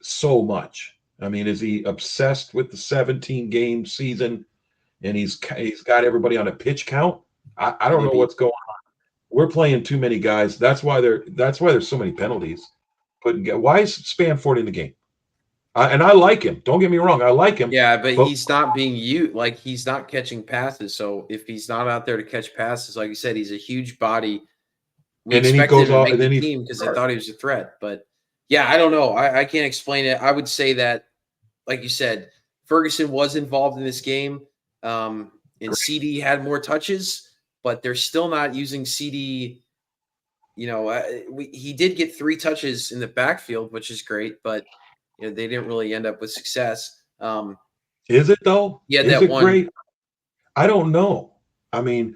so much? I mean, is he obsessed with the 17-game season, and he's got everybody on a pitch count? I don't know what's going on. We're playing too many guys. That's why there's so many penalties. Why is Spanford in the game? And I like him. Don't get me wrong. I like him.
Yeah, but he's not being used. Like, he's not catching passes. So if he's not out there to catch passes, like you said, he's a huge body. We expected him to make the team because they thought he was a threat. But yeah, I don't know. I can't explain it. I would say that, like you said, Ferguson was involved in this game, and CD had more touches, but they're still not using CD. You know, he did get 3 touches in the backfield, which is great, but you know, they didn't really end up with success.
Is it though?
Yeah,
is
that
it
one.
Great? I don't know. I mean,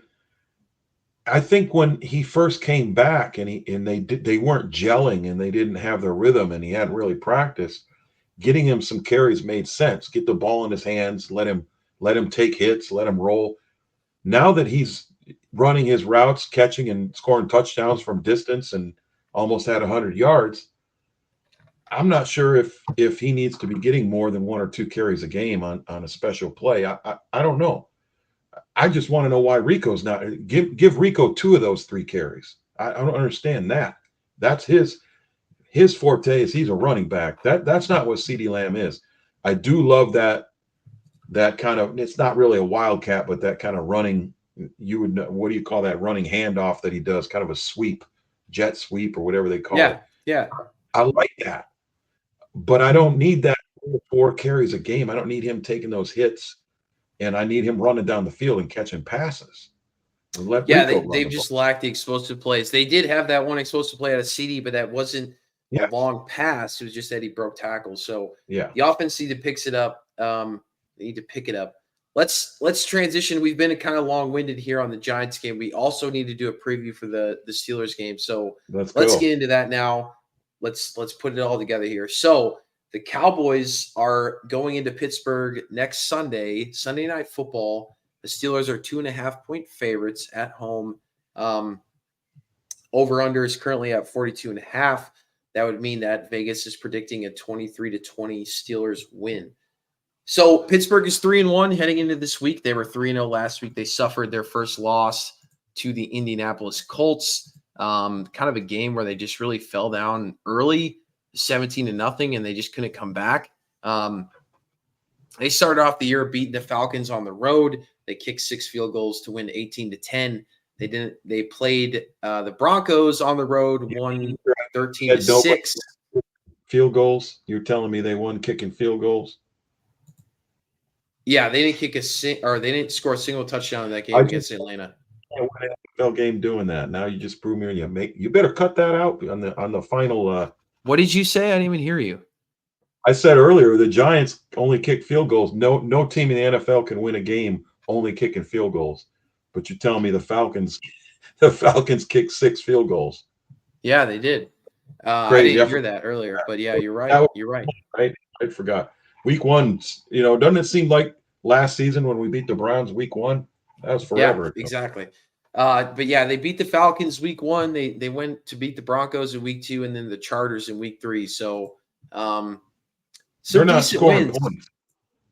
I think when he first came back and they weren't gelling and they didn't have their rhythm and he hadn't really practiced, getting him some carries made sense. Get the ball in his hands, let him take hits, let him roll. Now that he's running his routes, catching and scoring touchdowns from distance and almost had 100 yards, I'm not sure if he needs to be getting more than 1 or 2 carries a game on a special play. I don't know. I just want to know why Rico's not. Give Rico 2 of those 3 carries. I don't understand that. That's his forte is he's a running back. That's not what CeeDee Lamb is. I do love that kind of, it's not really a wildcat, but that kind of running, you would know, what do you call that running handoff that he does, kind of a sweep, jet sweep or whatever they call it.
Yeah.
I like that. But I don't need that 4 carries a game. I don't need him taking those hits, and I need him running down the field and catching passes.
They've just lacked the explosive plays. They did have that one explosive play out of CD, but that wasn't a long pass. It was just that he broke tackles. So the offense need to pick it up. They need to pick it up. Let's transition. We've been kind of long-winded here on the Giants game. We also need to do a preview for the Steelers game. So let's get into that now. Let's put it all together here. So the Cowboys are going into Pittsburgh next Sunday Night Football. The Steelers are 2.5-point favorites at home. Over-under is currently at 42.5. That would mean that Vegas is predicting a 23-20 Steelers win. So Pittsburgh is 3-1 heading into this week. They were 3-0 last week. They suffered their first loss to the Indianapolis Colts. Kind of a game where they just really fell down early, 17-0, and they just couldn't come back. They started off the year beating the Falcons on the road. They kicked 6 field goals to win 18-10. They played the Broncos on the road, won 13-6.
Field goals. You're telling me they won kicking field goals?
Yeah, they didn't score a single touchdown in that game against Atlanta.
NFL game doing that. Now you just prove me you better cut that out on the final.
What did you say? I didn't even hear you.
I said earlier the Giants only kick field goals. No team in the NFL can win a game only kicking field goals. But you're telling me the Falcons kicked 6 field goals.
Yeah, they did. I didn't hear that earlier, but yeah, you're right. You're right.
I forgot. Week 1, doesn't it seem like last season when we beat the Browns week 1? That was forever.
Yeah, exactly. But yeah, they beat the Falcons week 1. They went to beat the Broncos in week 2, and then the Chargers in week 3. So
they're not scoring points.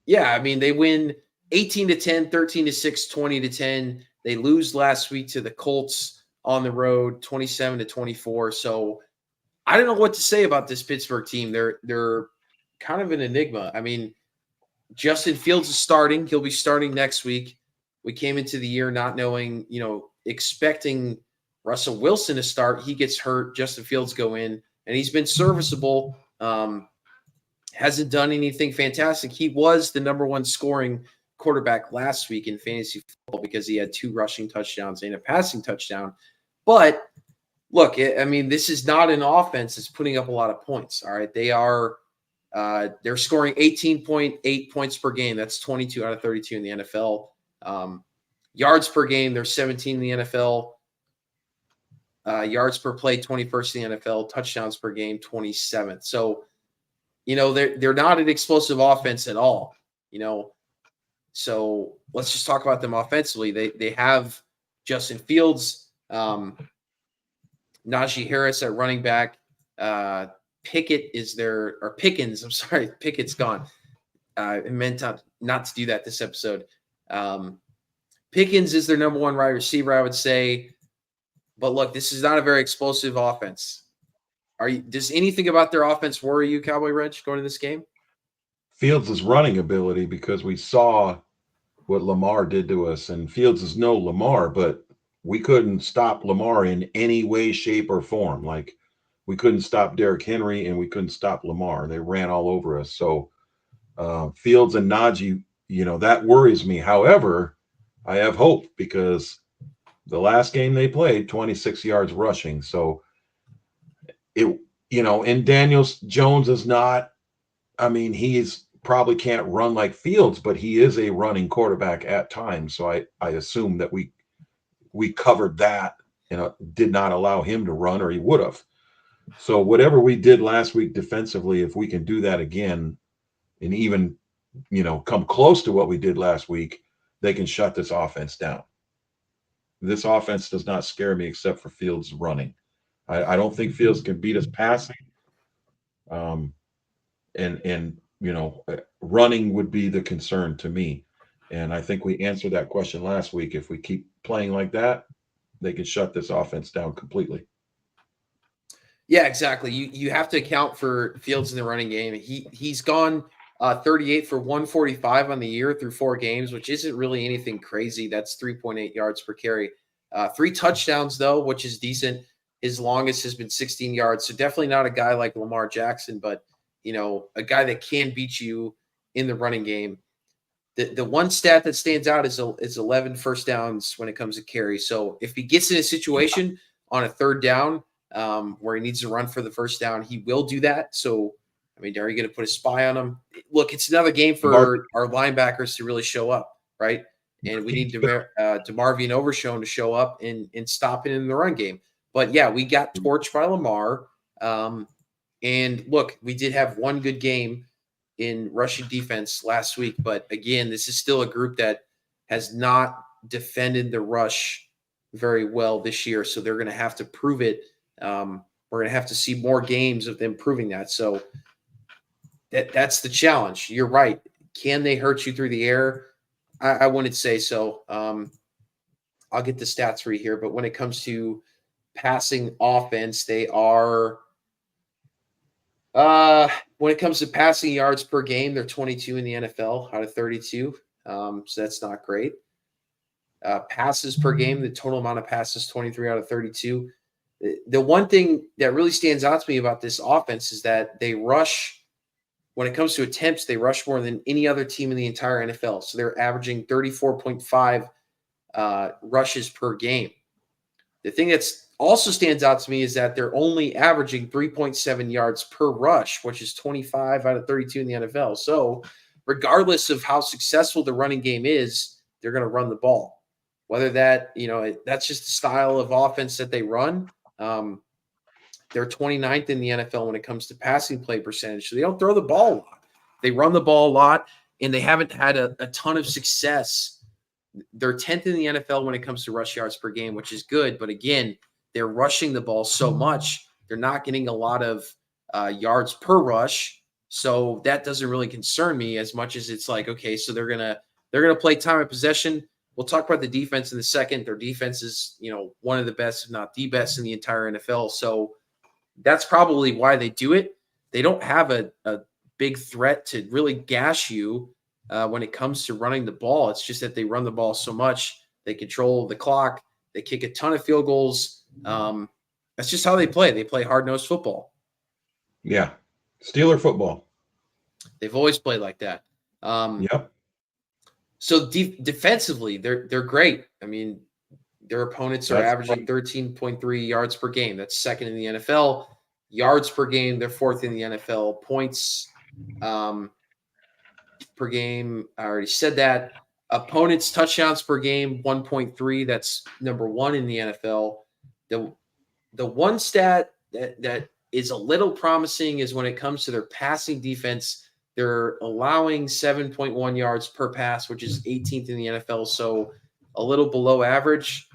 Yeah, I mean, they win 18-10, 13-6, 20-10. They lose last week to the Colts on the road, 27-24. So I don't know what to say about this Pittsburgh team. They're kind of an enigma. I mean, Justin Fields is starting. He'll be starting next week. We came into the year not knowing, expecting Russell Wilson to start. He gets hurt. Justin Fields go in, and he's been serviceable. Hasn't done anything fantastic. He was the number 1 scoring quarterback last week in fantasy football because he had 2 rushing touchdowns and a passing touchdown. But look, I mean, this is not an offense that's putting up a lot of points. All right. They're scoring 18.8 points per game. That's 22 out of 32 in the NFL. Yards per game, they're 17 in the NFL. Yards per play, 21st in the NFL. Touchdowns per game, 27th. So, they're not an explosive offense at all. So let's just talk about them offensively. They have Justin Fields, Najee Harris at running back. Pickens. I'm sorry, Pickett's gone. I meant not to do that this episode. Pickens is their number 1 wide receiver, I would say. But look, this is not a very explosive offense. Does anything about their offense worry you, Cowboy Reg, going to this game?
Fields' running ability, because we saw what Lamar did to us, and Fields is no Lamar, but we couldn't stop Lamar in any way, shape, or form. Like, we couldn't stop Derrick Henry, and we couldn't stop Lamar. They ran all over us. So Fields and Najee, that worries me. However, I have hope because the last game they played, 26 yards rushing. So and Daniel Jones is not, he's probably can't run like Fields, but he is a running quarterback at times. So I assume that we covered that and did not allow him to run, or he would have. So whatever we did last week defensively, if we can do that again and even, come close to what we did last week, they can shut this offense down. This offense does not scare me except for Fields running. I don't think Fields can beat us passing. Running would be the concern to me. And I think we answered that question last week. If we keep playing like that, they can shut this offense down completely.
Yeah, exactly. You have to account for Fields in the running game. He's gone 38 for 145 on the year through 4 games, which isn't really anything crazy. That's 3.8 yards per carry. 3 touchdowns though, which is decent. His longest has been 16 yards. So definitely not a guy like Lamar Jackson, but a guy that can beat you in the running game. The one stat that stands out is 11 first downs when it comes to carry. So if he gets in a situation on a third down where he needs to run for the first down, he will do that. So, I mean, are you going to put a spy on him? Look, it's another game for our linebackers to really show up, right? And we need DeMarvion Overshown to show up and stop it in the run game. But, yeah, we got torched by Lamar. And, look, we did have one good game in rushing defense last week. But, again, this is still a group that has not defended the rush very well this year. So they're going to have to prove it. We're going to have to see more games of them proving that. So that's the challenge. You're right. Can they hurt you through the air? I wouldn't say so. I'll get the stats for you here. But when it comes to passing offense, they are when it comes to passing yards per game, they're 22 in the NFL out of 32. So that's not great. Passes per game, the total amount of passes, 23 out of 32. The one thing that really stands out to me about this offense is that they rush, when it comes to attempts, they rush more than any other team in the entire NFL. So they're averaging 34.5 rushes per game. The thing that's also stands out to me is that they're only averaging 3.7 yards per rush, which is 25 out of 32 in the NFL. So regardless of how successful the running game is, they're going to run the ball. Whether that, that's just the style of offense that they run. They're 29th in the NFL when it comes to passing play percentage. So they don't throw the ball a lot. They run the ball a lot, and they haven't had a ton of success. They're 10th in the NFL when it comes to rush yards per game, which is good. But again, they're rushing the ball so much. They're not getting a lot of yards per rush. So that doesn't really concern me as much as it's like, okay, so they're gonna play time of possession. We'll talk about the defense in a second. Their defense is, one of the best, if not the best in the entire NFL. So that's probably why they do it. They don't have a big threat to really gash you when it comes to running the ball. It's just that they run the ball so much. They control the clock. They kick a ton of field goals. That's just how they play. They play hard-nosed football.
Yeah. Steeler football.
They've always played like that.
Yep.
So defensively, they're great. I mean, their opponents are averaging 13.3 yards per game. That's second in the NFL. Yards per game, they're fourth in the NFL. Points per game, I already said that. Opponents' touchdowns per game, 1.3. That's number 1 in the NFL. The one stat that is a little promising is when it comes to their passing defense. They're allowing 7.1 yards per pass, which is 18th in the NFL, so a little below average.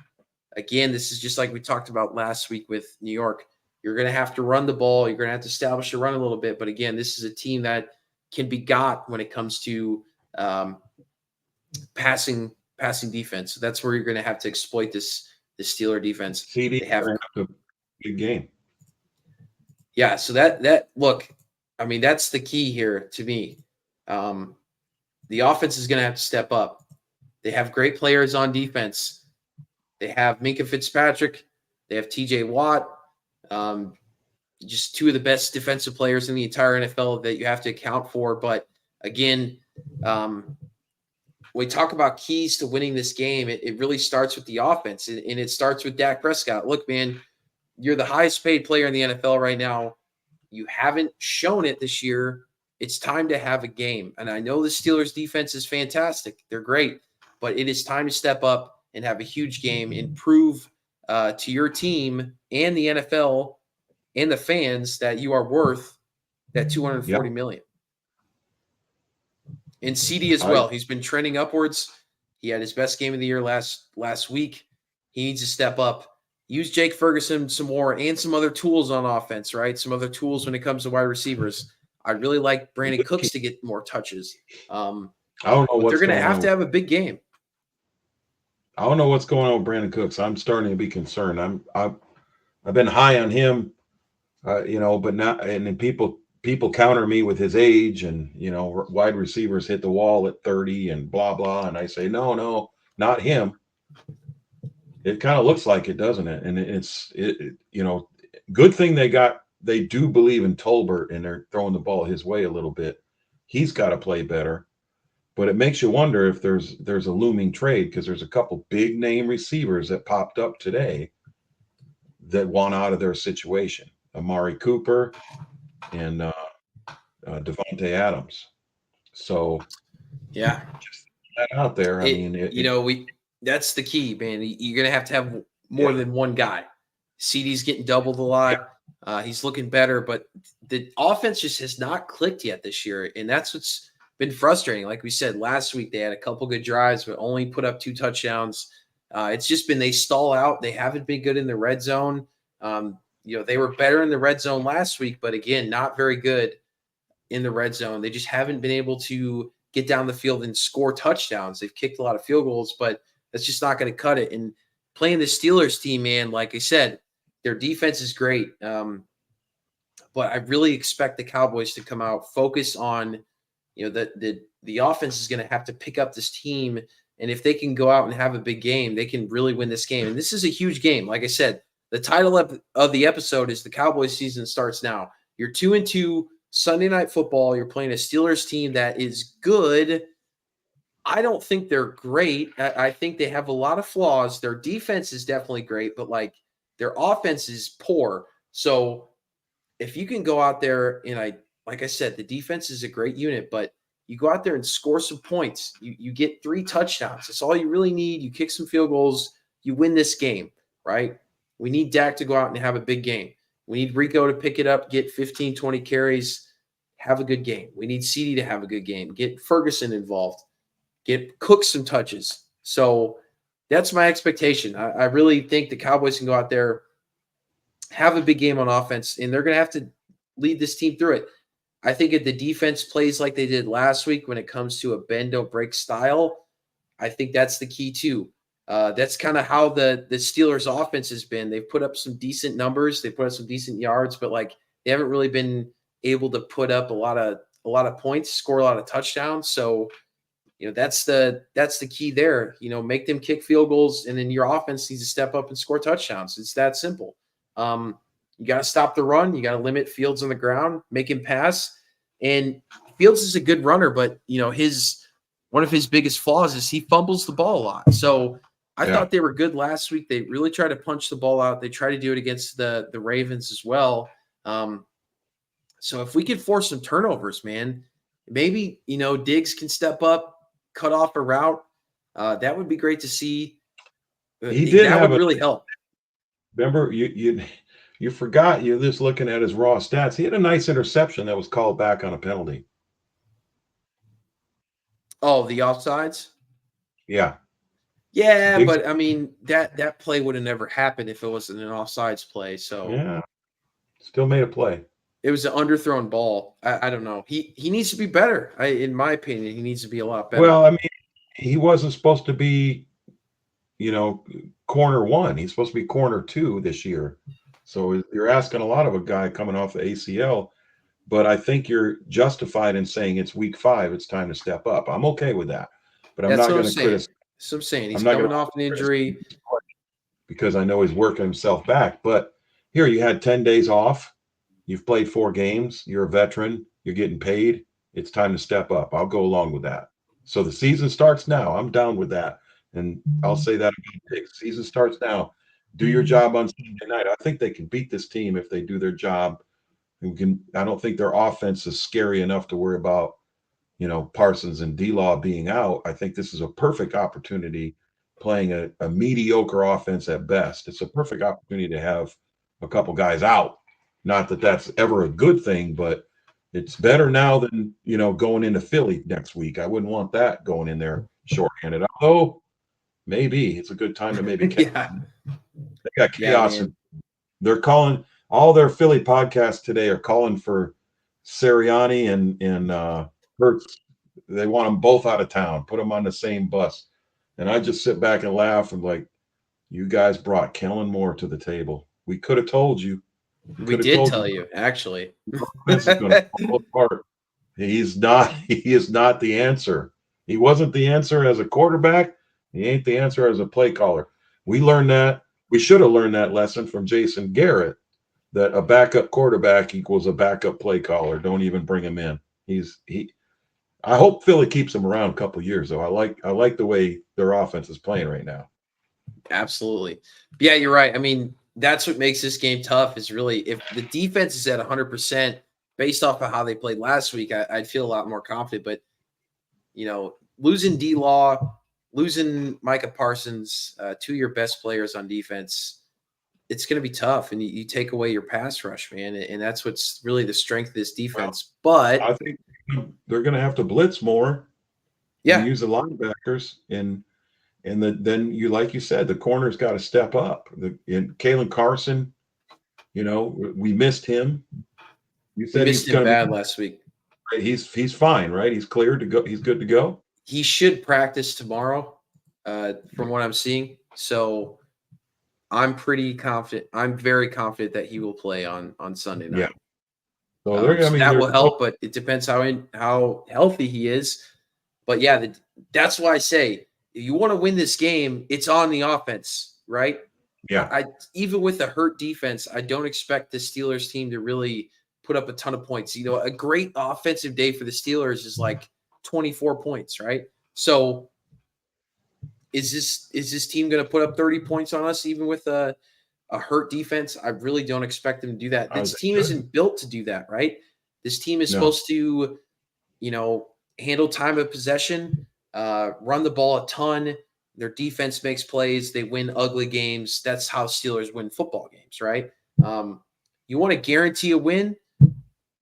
Again, this is just like we talked about last week with New York. You're going to have to run the ball. You're going to have to establish the run a little bit. But again, this is a team that can be got when it comes to passing defense. So that's where you're going to have to exploit the Steeler defense.
CD
they have
a big game.
Yeah, so that look, I mean, that's the key here to me. The offense is going to have to step up. They have great players on defense. They have Minkah Fitzpatrick. They have TJ Watt. Just two of the best defensive players in the entire NFL that you have to account for. But again, when we talk about keys to winning this game, it really starts with the offense, and it starts with Dak Prescott. Look, man, you're the highest paid player in the NFL right now. You haven't shown it this year. It's time to have a game. And I know the Steelers defense is fantastic. They're great. But it is time to step up and have a huge game and prove to your team and the NFL and the fans that you are worth that $240 million. And CD as well. He's been trending upwards. He had his best game of the year last week. He needs to step up. Use Jake Ferguson some more and some other tools on offense, right? Some other tools when it comes to wide receivers. I'd really like Brandon Cooks to get more touches.
I don't know what
they're going to have a big game.
I don't know what's going on with Brandon Cooks. I'm starting to be concerned. I've been high on him, but not. And then people counter me with his age, and wide receivers hit the wall at 30 and blah blah. And I say no, not him. It kind of looks like it, doesn't it? And good thing they do believe in Tolbert, and they're throwing the ball his way a little bit. He's got to play better. But it makes you wonder if there's a looming trade, because there's a couple big name receivers that popped up today that want out of their situation. Amari Cooper and Devontae Adams. So
yeah,
just that out there.
That's the key, man. You're gonna have to have more than one guy. CD's getting doubled a lot. He's looking better, but the offense just has not clicked yet this year, and that's what's been frustrating. Like we said last week, they had a couple good drives, but only put up 2 touchdowns. It's just been they stall out. They haven't been good in the red zone. They were better in the red zone last week, but again, not very good in the red zone. They just haven't been able to get down the field and score touchdowns. They've kicked a lot of field goals, but that's just not going to cut it. And playing the Steelers team, man, like I said, their defense is great. But I really expect the Cowboys to come out, focus on, the offense is going to have to pick up this team. And if they can go out and have a big game, they can really win this game. And this is a huge game. Like I said, the title of the episode is the Cowboys season starts now. You're 2-2 Sunday Night Football. You're playing a Steelers team that is good. I don't think they're great. I think they have a lot of flaws. Their defense is definitely great, but their offense is poor. So if you can go out there and like I said, the defense is a great unit, but you go out there and score some points. You get 3 touchdowns. That's all you really need. You kick some field goals. You win this game, right? We need Dak to go out and have a big game. We need Rico to pick it up, get 15, 20 carries, have a good game. We need CD to have a good game. Get Ferguson involved. Get Cook some touches. So that's my expectation. I really think the Cowboys can go out there, have a big game on offense, and they're going to have to lead this team through it. I think if the defense plays like they did last week when it comes to a bend, don't break style, I think that's the key too. That's kind of how the Steelers offense has been. They've put up some decent numbers. They put up some decent yards, but they haven't really been able to put up a lot of points, score a lot of touchdowns. So, that's the key there. Make them kick field goals, and then your offense needs to step up and score touchdowns. It's that simple. You got to stop the run. You got to limit Fields on the ground, make him pass. And Fields is a good runner, but one of his biggest flaws is he fumbles the ball a lot. So I thought they were good last week. They really tried to punch the ball out. They tried to do it against the Ravens as well. So if we could force some turnovers, man, maybe Diggs can step up, cut off a route. That would be great to see. That would really help.
Remember, you forgot, you're just looking at his raw stats. He had a nice interception that was called back on a penalty.
Oh, the offsides?
Yeah.
Yeah, but I mean, that play would have never happened if it wasn't an offsides play. So
yeah, still made a play.
It was an underthrown ball. I don't know. He needs to be better. In my opinion, he needs to be a lot better.
Well, I mean, he wasn't supposed to be, corner 1. He's supposed to be corner 2 this year. So you're asking a lot of a guy coming off the ACL, but I think you're justified in saying it's week 5. It's time to step up. I'm okay with that, but I'm not going to criticize.
So I'm saying he's coming off an injury
because I know he's working himself back. But here, you had 10 days off. You've played 4 games. You're a veteran. You're getting paid. It's time to step up. I'll go along with that. So the season starts now. I'm down with that. And I'll say that again. The season starts now. Do your job on Sunday night. I think they can beat this team if they do their job. I don't think their offense is scary enough to worry about, Parsons and D-Law being out. I think this is a perfect opportunity playing a mediocre offense at best. It's a perfect opportunity to have a couple guys out. Not that that's ever a good thing, but it's better now than, going into Philly next week. I wouldn't want that going in there shorthanded. Although maybe it's a good time to maybe
yeah.
They got chaos. And they're calling all their Philly podcasts today are calling for Sirianni and Hurts. They want them both out of town. Put them on the same bus. And I just sit back and laugh and like, you guys brought Kellen Moore to the table. We could have told you.
We did tell you, actually.
This is going to fall apart. He is not the answer. He wasn't the answer as a quarterback. He ain't the answer as a play caller. We learned that. We should have learned that lesson from Jason Garrett, that a backup quarterback equals a backup play caller. Don't even bring him in. I hope Philly keeps him around a couple of years, though. I like the way their offense is playing right now.
Absolutely. Yeah, you're right. I mean, that's what makes this game tough is really if the defense is at 100% based off of how they played last week, I'd feel a lot more confident. But, losing D-Law, losing Micah Parsons, two of your best players on defense, it's going to be tough. And you take away your pass rush, man. And that's what's really the strength of this defense. But
I think they're going to have to blitz more.
Yeah.
And use the linebackers. And then like you said, the corner's got to step up. And Kalen Carson, we missed him. You said
we missed him bad last week.
He's fine, right? He's cleared to go. He's good to go.
He should practice tomorrow, from what I'm seeing. So I'm pretty confident. I'm very confident that he will play on Sunday night.
Yeah. So,
that will help, but it depends how healthy he is. But yeah, that's why I say if you want to win this game, it's on the offense, right?
Yeah.
Even with a hurt defense, I don't expect the Steelers team to really put up a ton of points. A great offensive day for the Steelers is like 24 points, right? So is this team going to put up 30 points on us even with a hurt defense? I really don't expect them to do that. This team isn't built to do that, right? This team is supposed to, handle time of possession, run the ball a ton. Their defense makes plays. They win ugly games. That's how Steelers win football games, right? You want to guarantee a win?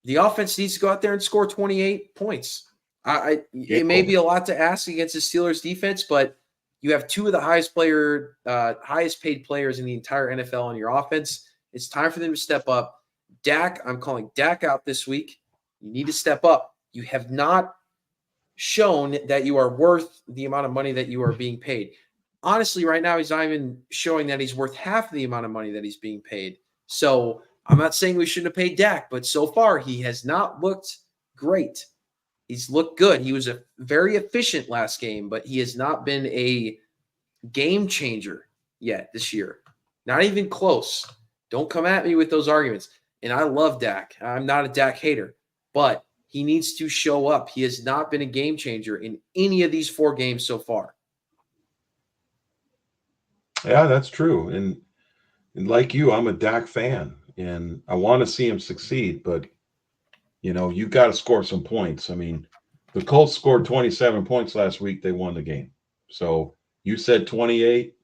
The offense needs to go out there and score 28 points. It may be a lot to ask against the Steelers defense, but you have two of the highest paid players in the entire NFL on your offense. It's time for them to step up. Dak, I'm calling Dak out this week. You need to step up. You have not shown that you are worth the amount of money that you are being paid. Honestly, right now, he's not even showing that he's worth half the amount of money that he's being paid. So I'm not saying we shouldn't have paid Dak, but so far he has not looked great. He's looked good. He was very efficient last game, but he has not been a game changer yet this year. Not even close. Don't come at me with those arguments. And I love Dak. I'm not a Dak hater, but he needs to show up. He has not been a game changer in any of these 4 games so far.
Yeah, that's true. And like you, I'm a Dak fan, and I want to see him succeed, but you got to score some points. I mean, the Colts scored 27 points last week. They won the game. So you said 28.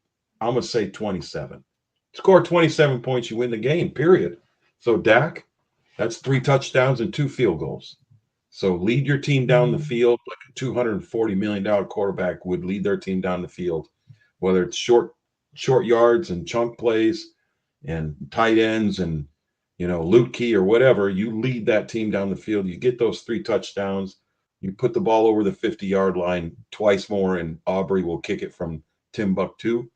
I'm going to say 27. Score 27 points, you win the game, period. So Dak, that's 3 touchdowns and 2 field goals. So lead your team down the field like a $240 million quarterback would lead their team down the field, whether it's short yards and chunk plays and tight ends and, Luke Key or whatever. You lead that team down the field. You get those 3 touchdowns. You put the ball over the 50-yard line twice more, and Aubrey will kick it from Timbuktu.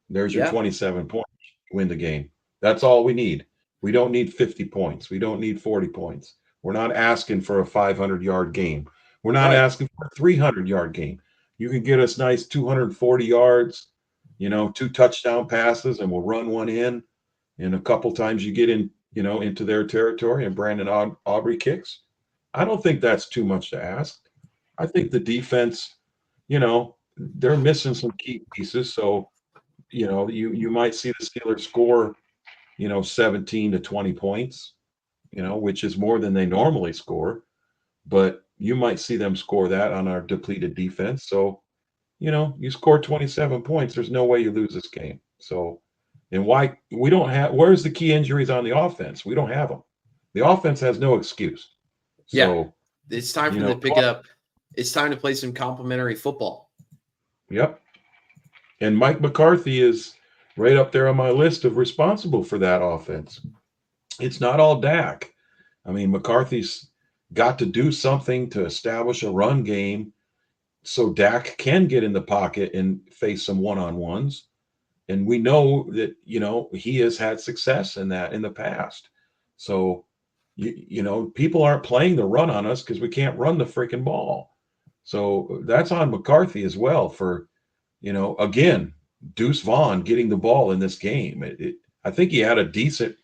There's your 27 points. Win the game. That's all we need. We don't need 50 points. We don't need 40 points. We're not asking for a 500-yard game. We're not asking for a 300-yard game. You can get us nice 240 yards, 2 touchdown passes, and we'll run one in. And a couple times you get in, into their territory and Brandon Aubrey kicks. I don't think that's too much to ask. I think the defense, they're missing some key pieces. So, you might see the Steelers score, 17 to 20 points, which is more than they normally score. But you might see them score that on our depleted defense. So, you score 27 points. There's no way you lose this game. So, and why we don't have, where's the key injuries on the offense? We don't have them. The offense has no excuse. So
it's time for them to pick it up. It's time to play some complimentary football.
Yep. And Mike McCarthy is right up there on my list of responsible for that offense. It's not all Dak. I mean, McCarthy's got to do something to establish a run game so Dak can get in the pocket and face some one-on-ones. And we know that, he has had success in that in the past. So, people aren't playing the run on us because we can't run the freaking ball. So that's on McCarthy as well for, again, Deuce Vaughn getting the ball in this game. I think he had a decent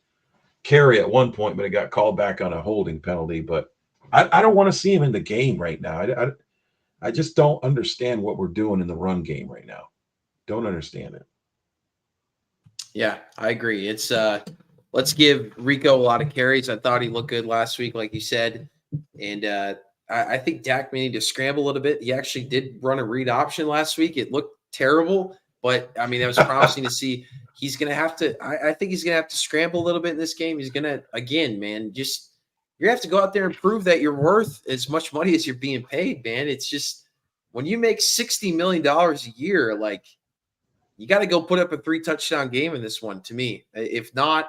carry at one point, but it got called back on a holding penalty. But I don't want to see him in the game right now. I just don't understand what we're doing in the run game right now. Don't understand it.
Yeah, I agree. It's let's give Rico a lot of carries. I thought he looked good last week, like you said. And I think Dak may need to scramble a little bit. He actually did run a read option last week. It looked terrible, but I mean, that was promising to see. He's going to have to, I think he's going to have to scramble a little bit in this game. He's going to, again, man, you're going to have to go out there and prove that you're worth as much money as you're being paid, man. It's just, when you make $60 million a year, like, you got to go put up a 3-touchdown game in this one, to me. If not,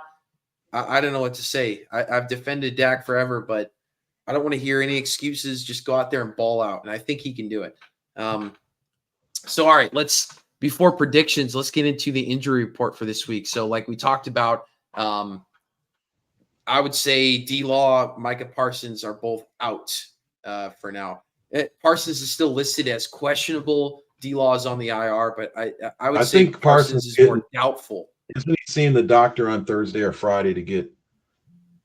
I don't know what to say. I've defended Dak forever, but I don't want to hear any excuses. Just go out there and ball out, and I think he can do it. So, all right, before predictions, let's get into the injury report for this week. So, like we talked about, I would say D-Law, Micah Parsons are both out for now. Parsons is still listed as questionable. D-Law is on the IR, but I would say
think
Parsons is more doubtful.
Isn't he seeing the doctor on Thursday or Friday to get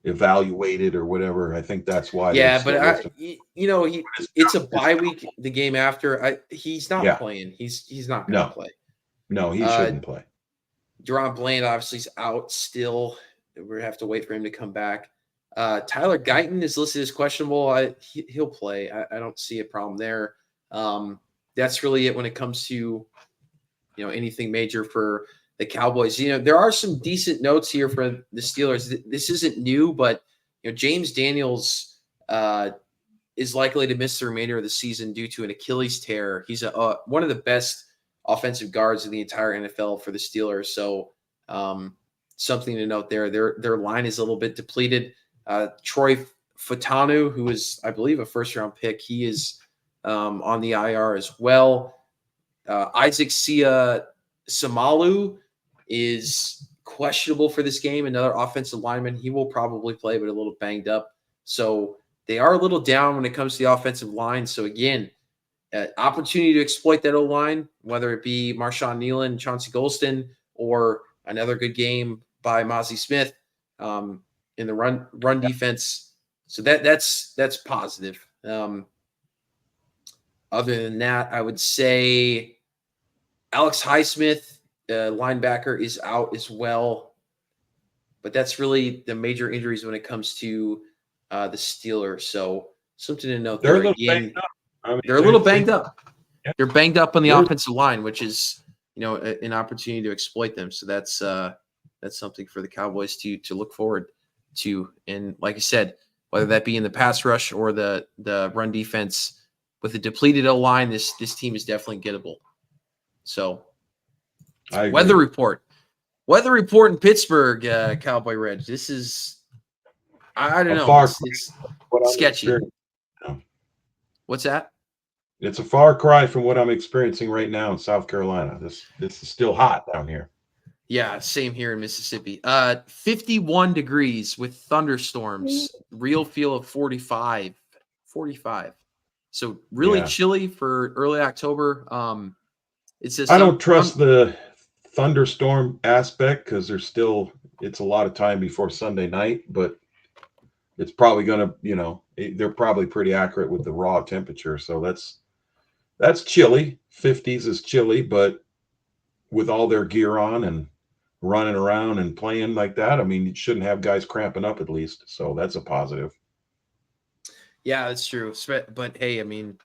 evaluated or whatever? I think that's why.
Yeah, but it's a bye week. The game after, he's not playing. He's not going to play.
No, he shouldn't play.
Deron Bland obviously is out still. We're going to have to wait for him to come back. Tyler Guyton is listed as questionable. He'll play. I don't see a problem there. That's really it when it comes to, anything major for the Cowboys. There are some decent notes here for the Steelers. This isn't new, but James Daniels is likely to miss the remainder of the season due to an Achilles tear. He's one of the best offensive guards in the entire NFL for the Steelers. So something to note there. Their line is a little bit depleted. Troy Fatanu, who is, I believe, a first-round pick, he is on the IR as well. Isaac Samalu is questionable for this game. Another offensive lineman. He will probably play, but a little banged up. So they are a little down when it comes to the offensive line. So again, opportunity to exploit that O-line, whether it be Marshawn Nealon, Chauncey Golston, or another good game by Mozzie Smith in the run defense. So that's positive. Other than that, I would say Alex Highsmith, linebacker, is out as well. But that's really the major injuries when it comes to the Steelers. So something to note there. Again, they're a little banged up.
Yeah.
They're banged up on the offensive line, which is, an opportunity to exploit them. So that's something for the Cowboys to look forward to. And like I said, whether that be in the pass rush or the run defense, with a depleted O-line, this team is definitely gettable. So, weather report in Pittsburgh, Cowboy Reds. This is, I don't know, it's sketchy. What's that?
It's a far cry from what I'm experiencing right now in South Carolina. This is still hot down here.
Yeah, same here in Mississippi. 51 degrees with thunderstorms. Real feel of 45. So really chilly for early October.
I don't trust the thunderstorm aspect because it's a lot of time before Sunday night, but it's probably going to, they're probably pretty accurate with the raw temperature. So that's chilly. 50s is chilly, but with all their gear on and running around and playing like that, I mean, you shouldn't have guys cramping up at least. So that's a positive.
Yeah, that's true. But hey, I mean,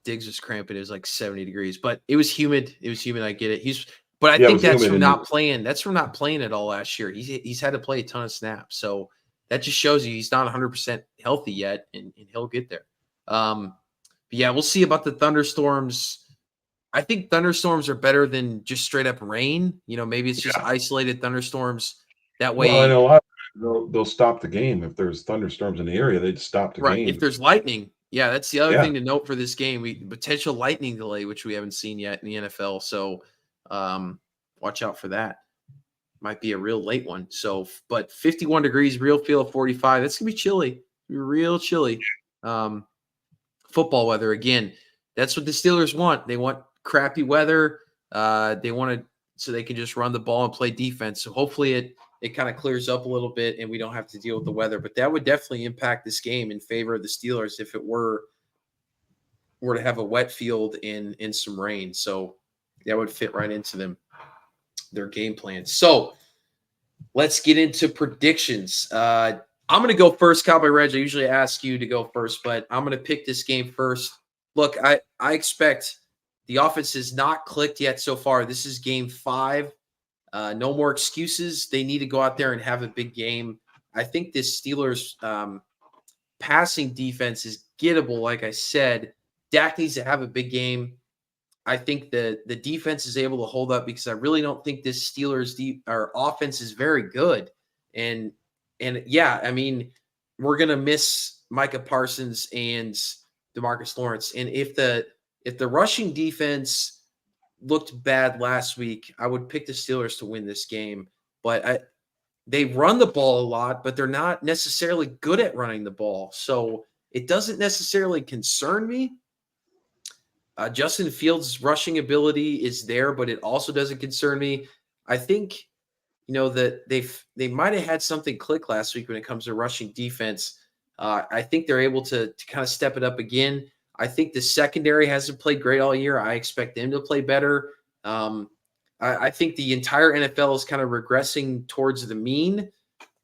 Diggs was cramping. It was like 70 degrees, but it was humid. I get it. But I think that's from not playing. That's from not playing at all last year. He's had to play a ton of snaps. So that just shows you he's not 100% healthy yet, and he'll get there. But yeah, we'll see about the thunderstorms. I think thunderstorms are better than just straight up rain. Maybe it's just isolated thunderstorms. That way,
well, they'll stop the game if there's thunderstorms in the area. They'd stop the game.
If there's lightning, Yeah, that's the other
Yeah.
thing to note for this game. Potential lightning delay, which we haven't seen yet in the NFL. So watch out for that. Might be a real late one. So, but 51 degrees, real feel of 45. That's gonna be chilly. Real chilly. Football weather again. That's what the Steelers want. They want crappy weather. They want it so they can just run the ball and play defense. So hopefully it kind of clears up a little bit and we don't have to deal with the weather. But that would definitely impact this game in favor of the Steelers if it were to have a wet field in some rain. So that would fit right into their game plan. So let's get into predictions. I'm going to go first, Cowboy Reg. I usually ask you to go first, but I'm going to pick this game first. Look, I expect the offense has not clicked yet so far. This is game 5. No more excuses. They need to go out there and have a big game. I think this Steelers passing defense is gettable, like I said. Dak needs to have a big game. I think the defense is able to hold up because I really don't think this Steelers offense is very good. And yeah, I mean, we're gonna miss Micah Parsons and DeMarcus Lawrence. And if the rushing defense looked bad last week, I would pick the Steelers to win this game. But they run the ball a lot, but they're not necessarily good at running the ball. So it doesn't necessarily concern me. Justin Fields' rushing ability is there, but it also doesn't concern me. I think, that they might have had something click last week when it comes to rushing defense. I think they're able to kind of step it up again. I think the secondary hasn't played great all year. I expect them to play better. I think the entire NFL is kind of regressing towards the mean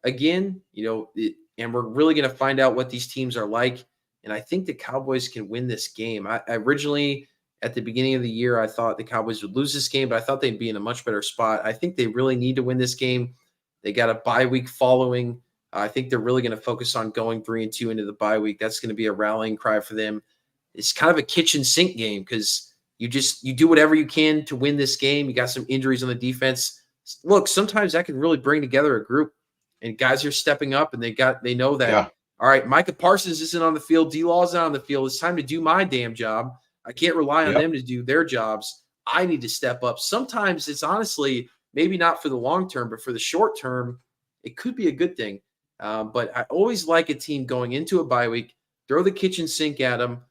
again, and we're really going to find out what these teams are like. And I think the Cowboys can win this game. I originally, at the beginning of the year, I thought the Cowboys would lose this game, but I thought they'd be in a much better spot. I think they really need to win this game. They got a bye week following. I think they're really going to focus on going 3-2 into the bye week. That's going to be a rallying cry for them. It's kind of a kitchen sink game because you do whatever you can to win this game. You got some injuries on the defense. Look, sometimes that can really bring together a group, and guys are stepping up, and they know that.
Yeah.
All right, Micah Parsons isn't on the field. D-Law's not on the field. It's time to do my damn job. I can't rely on them to do their jobs. I need to step up. Sometimes it's honestly maybe not for the long term, but for the short term, it could be a good thing. But I always like a team going into a bye week, throw the kitchen sink at them.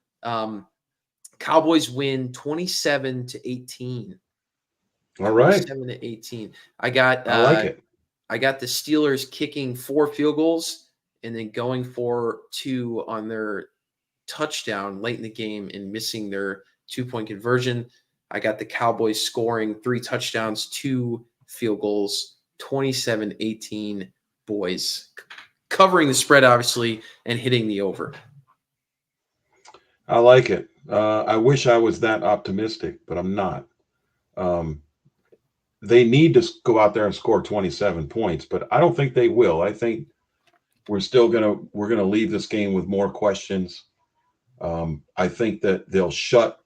Cowboys win 27-18.
All right.
27-18. I like it. I got the Steelers kicking 4 field goals and then going for 2 on their touchdown late in the game and missing their 2-point conversion. I got the Cowboys scoring 3 touchdowns, 2 field goals, 27-18 boys. Covering the spread, obviously, and hitting the over.
I like it. I wish I was that optimistic, but I'm not. They need to go out there and score 27 points, but I don't think they will. I think we're gonna leave this game with more questions. I think that they'll shut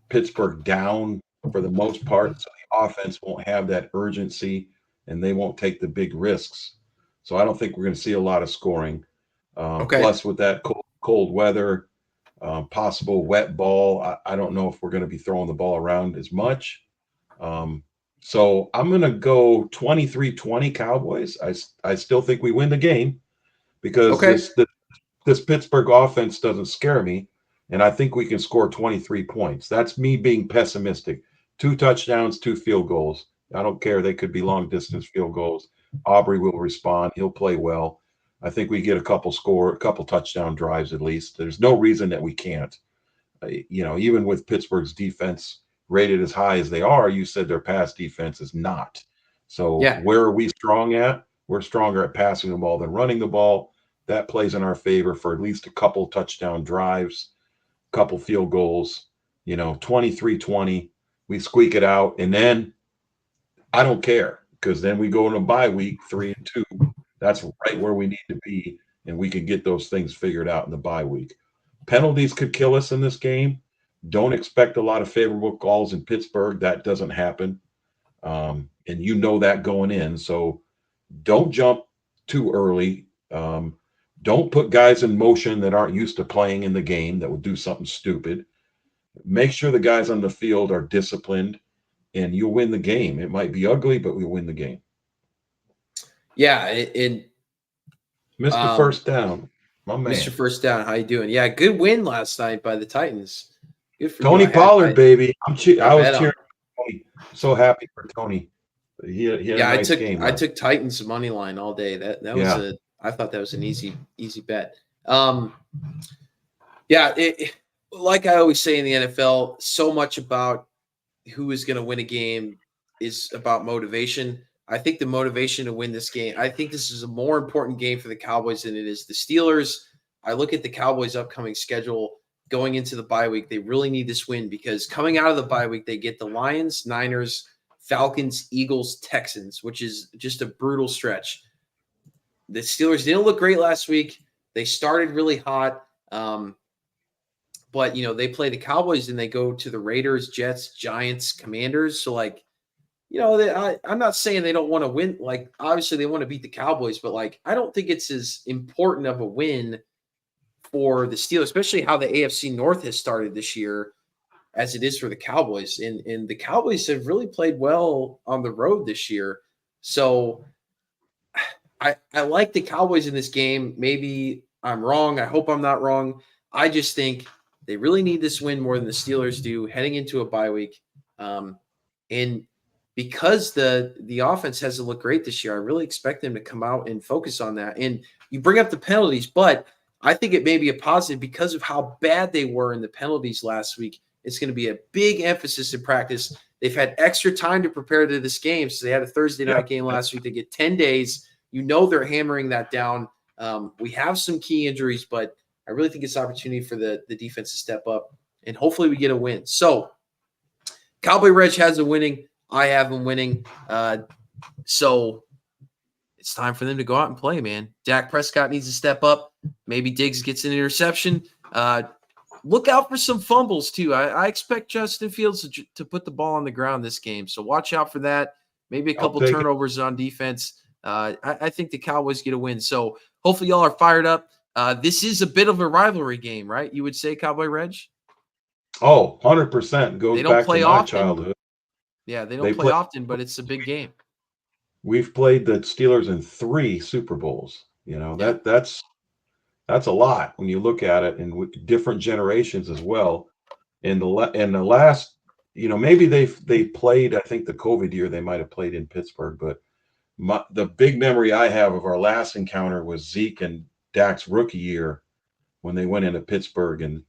Pittsburgh down for the most part, so the offense won't have that urgency and they won't take the big risks. So I don't think we're going to see a lot of scoring. Plus, with that cold weather, possible wet ball, I don't know if we're going to be throwing the ball around as much. So I'm going to go 23-20 Cowboys. I still think we win the game because this Pittsburgh offense doesn't scare me, and I think we can score 23 points. That's me being pessimistic. 2 touchdowns, 2 field goals. I don't care. They could be long-distance field goals. Aubrey will respond. He'll play well. I think we get a couple touchdown drives at least. There's no reason that we can't. Even with Pittsburgh's defense rated as high as they are, you said their pass defense is not. So where are we strong at? We're stronger at passing the ball than running the ball. That plays in our favor for at least a couple touchdown drives, couple field goals, 23-20. We squeak it out, and then I don't care because then we go in a bye week 3-2. That's right where we need to be, and we can get those things figured out in the bye week. Penalties could kill us in this game. Don't expect a lot of favorable calls in Pittsburgh. That doesn't happen, and that going in. So don't jump too early. Don't put guys in motion that aren't used to playing in the game that would do something stupid. Make sure the guys on the field are disciplined, and you'll win the game. It might be ugly, but we'll win the game.
Yeah, and
Mr. First Down, my man.
Mr. First Down, how you doing? Yeah, good win last night by the Titans. Good for
Tony
you.
Pollard, baby. I was cheering.
Tony.
So happy for Tony. He had a nice game.
I took Titans money line all day. That was I thought that was an easy bet. Like I always say in the NFL, so much about who is going to win a game is about motivation. I think the motivation to win this game, I think this is a more important game for the Cowboys than it is the Steelers. I look at the Cowboys' upcoming schedule going into the bye week. They really need this win because coming out of the bye week, they get the Lions, Niners, Falcons, Eagles, Texans, which is just a brutal stretch. The Steelers didn't look great last week. They started really hot. But, they play the Cowboys and they go to the Raiders, Jets, Giants, Commanders. So, I'm not saying they don't want to win. Like, obviously they want to beat the Cowboys, but, I don't think it's as important of a win for the Steelers, especially how the AFC North has started this year as it is for the Cowboys. And the Cowboys have really played well on the road this year. So I like the Cowboys in this game. Maybe I'm wrong. I hope I'm not wrong. I just think they really need this win more than the Steelers do heading into a bye week. And because the offense hasn't looked great this year, I really expect them to come out and focus on that. And you bring up the penalties, but I think it may be a positive because of how bad they were in the penalties last week. It's going to be a big emphasis in practice. They've had extra time to prepare to this game. So they had a Thursday night game last week. They get 10 days. They're hammering that down. We have some key injuries, but I really think it's an opportunity for the defense to step up, and hopefully we get a win. So Cowboy Reg has them winning. I have them winning. So it's time for them to go out and play, man. Dak Prescott needs to step up. Maybe Diggs gets an interception. Look out for some fumbles, too. I expect Justin Fields to put the ball on the ground this game, so watch out for that. Maybe a couple turnovers on defense. I think the Cowboys get a win. So hopefully y'all are fired up. This is a bit of a rivalry game, right? You would say, Cowboy Reg?
Oh, 100% goes back to my childhood.
Yeah, they don't play often, but it's a big game.
We've played the Steelers in 3 Super Bowls. That's a lot when you look at it, and with different generations as well. And the last, maybe they played. I think the COVID year they might have played in Pittsburgh, but the big memory I have of our last encounter was Zeke and Dak's rookie year when they went into Pittsburgh and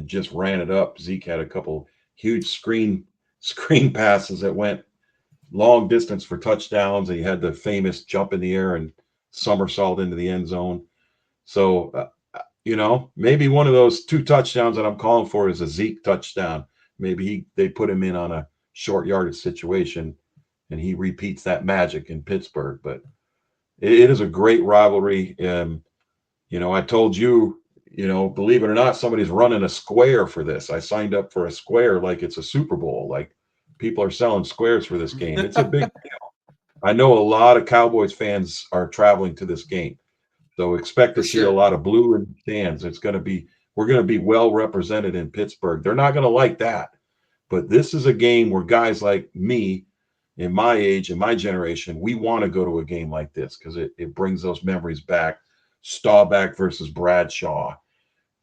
just ran it up. Zeke had a couple huge screen passes that went long distance for touchdowns. And he had the famous jump in the air and somersault into the end zone. So, maybe one of those 2 touchdowns that I'm calling for is a Zeke touchdown. Maybe they put him in on a short yardage situation and he repeats that magic in Pittsburgh. But it is a great rivalry. I told you, believe it or not, somebody's running a square for this. I signed up for a square like it's a Super Bowl. Like, people are selling squares for this game. It's a big deal. I know a lot of Cowboys fans are traveling to this game. So expect to see a lot of blue in the stands. We're going to be well represented in Pittsburgh. They're not going to like that. But this is a game where guys like me, in my age, in my generation, we want to go to a game like this because it brings those memories back. Staubach versus Bradshaw,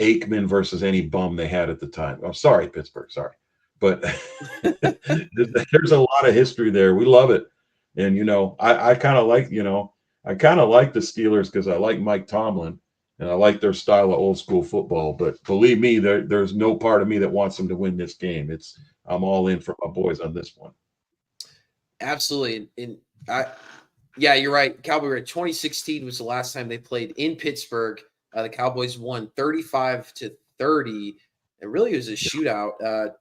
Aikman versus any bum they had at the time. I'm sorry, Pittsburgh, sorry. But there's a lot of history there. We love it. And, I kind of like, the Steelers because I like Mike Tomlin and I like their style of old school football. But believe me, there's no part of me that wants them to win this game. I'm all in for my boys on this one.
Absolutely. And yeah, you're right. Cowboys, 2016 was the last time they played in Pittsburgh. The Cowboys won 35-30. It really was a shootout.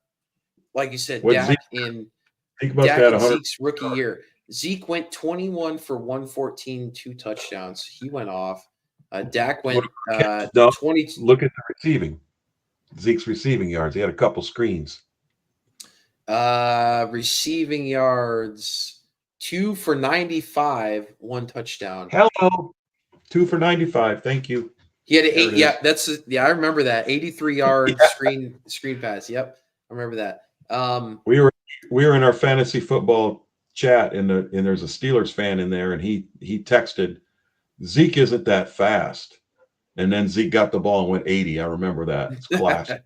Like you said, Dak and Zeke's rookie year. Zeke went 21 for 114, 2 touchdowns. He went off. Dak went 20.
Look at the receiving. Zeke's receiving yards. He had a couple screens.
Receiving yards, 2 for 95, 1 touchdown.
Hello. 2 for 95. Thank you.
He had I remember that 83-yard screen pass. Yep, I remember that.
We were in our fantasy football chat, and there's a Steelers fan in there, and he texted, Zeke isn't that fast, and then Zeke got the ball and went 80. I remember that. It's classic.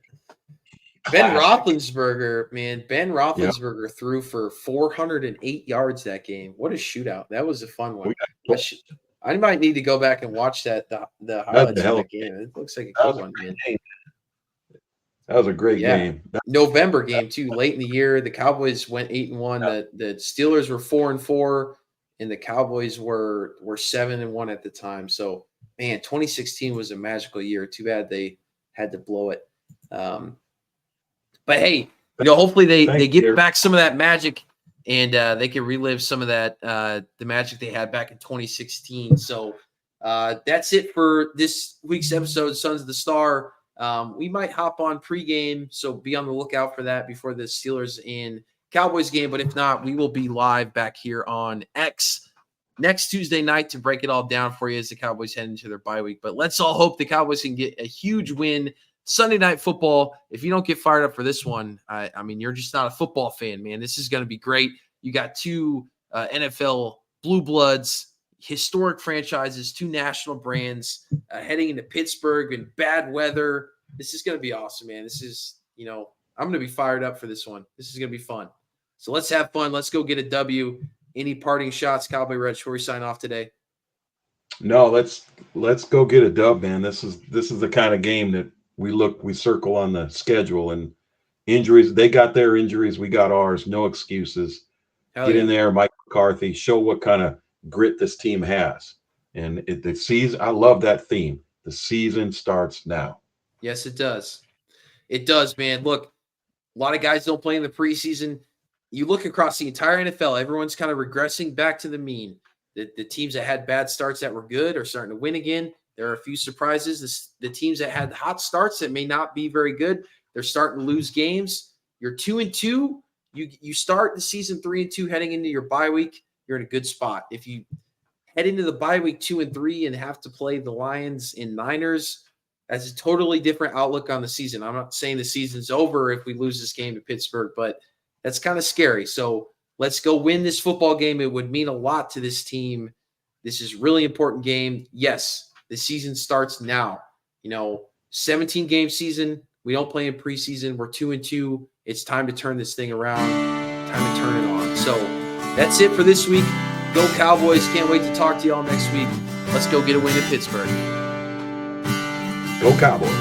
Ben Roethlisberger threw for 408 yards that game. What a shootout! That was a fun one. I might need to go back and watch the highlights of that game. It looks like a good one, man.
That was a great game.
November game too. Late in the year, the Cowboys went 8-1. The Steelers were 4-4, and the Cowboys were 7-1 at the time. So, man, 2016 was a magical year. Too bad they had to blow it. But hey, hopefully they get back some of that magic, and they can relive some of that the magic they had back in 2016. So that's it for this week's episode of Sons of the Star. We might hop on pregame, so be on the lookout for that before the Steelers and Cowboys game. But if not, we will be live back here on X next Tuesday night to break it all down for you as the Cowboys head into their bye week. But let's all hope the Cowboys can get a huge win Sunday Night Football. If you don't get fired up for this one, I mean, you're just not a football fan, man. This is going to be great. You got two NFL blue bloods, historic franchises, two national brands heading into Pittsburgh in bad weather. This is going to be awesome, man. This is, I'm going to be fired up for this one. This is going to be fun. So let's have fun. Let's go get a W. Any parting shots, Cowboy Red, before we sign off today?
No, let's go get a dub, man. This is the kind of game that we circle on the schedule, and injuries, they got their injuries, we got ours. No excuses. Get in there, Mike McCarthy, show what kind of grit this team has. And the season, I love that theme. The season starts now.
Yes, it does. It does, man. Look, a lot of guys don't play in the preseason. You look across the entire NFL, everyone's kind of regressing back to the mean. The teams that had bad starts that were good are starting to win again. There are a few surprises. The teams that had hot starts that may not be very good, they're starting to lose games. You're 2-2. You start the season 3-2 heading into your bye week. You're in a good spot. If you head into the bye week 2-3 and have to play the Lions and Niners, that's a totally different outlook on the season. I'm not saying the season's over if we lose this game to Pittsburgh, but that's kind of scary. So let's go win this football game. It would mean a lot to this team. This is a really important game. Yes, the season starts now. 17-game season. We don't play in preseason. We're 2-2. It's time to turn this thing around. Time to turn it on. So that's it for this week. Go Cowboys. Can't wait to talk to y'all next week. Let's go get a win in Pittsburgh.
Go Cowboys.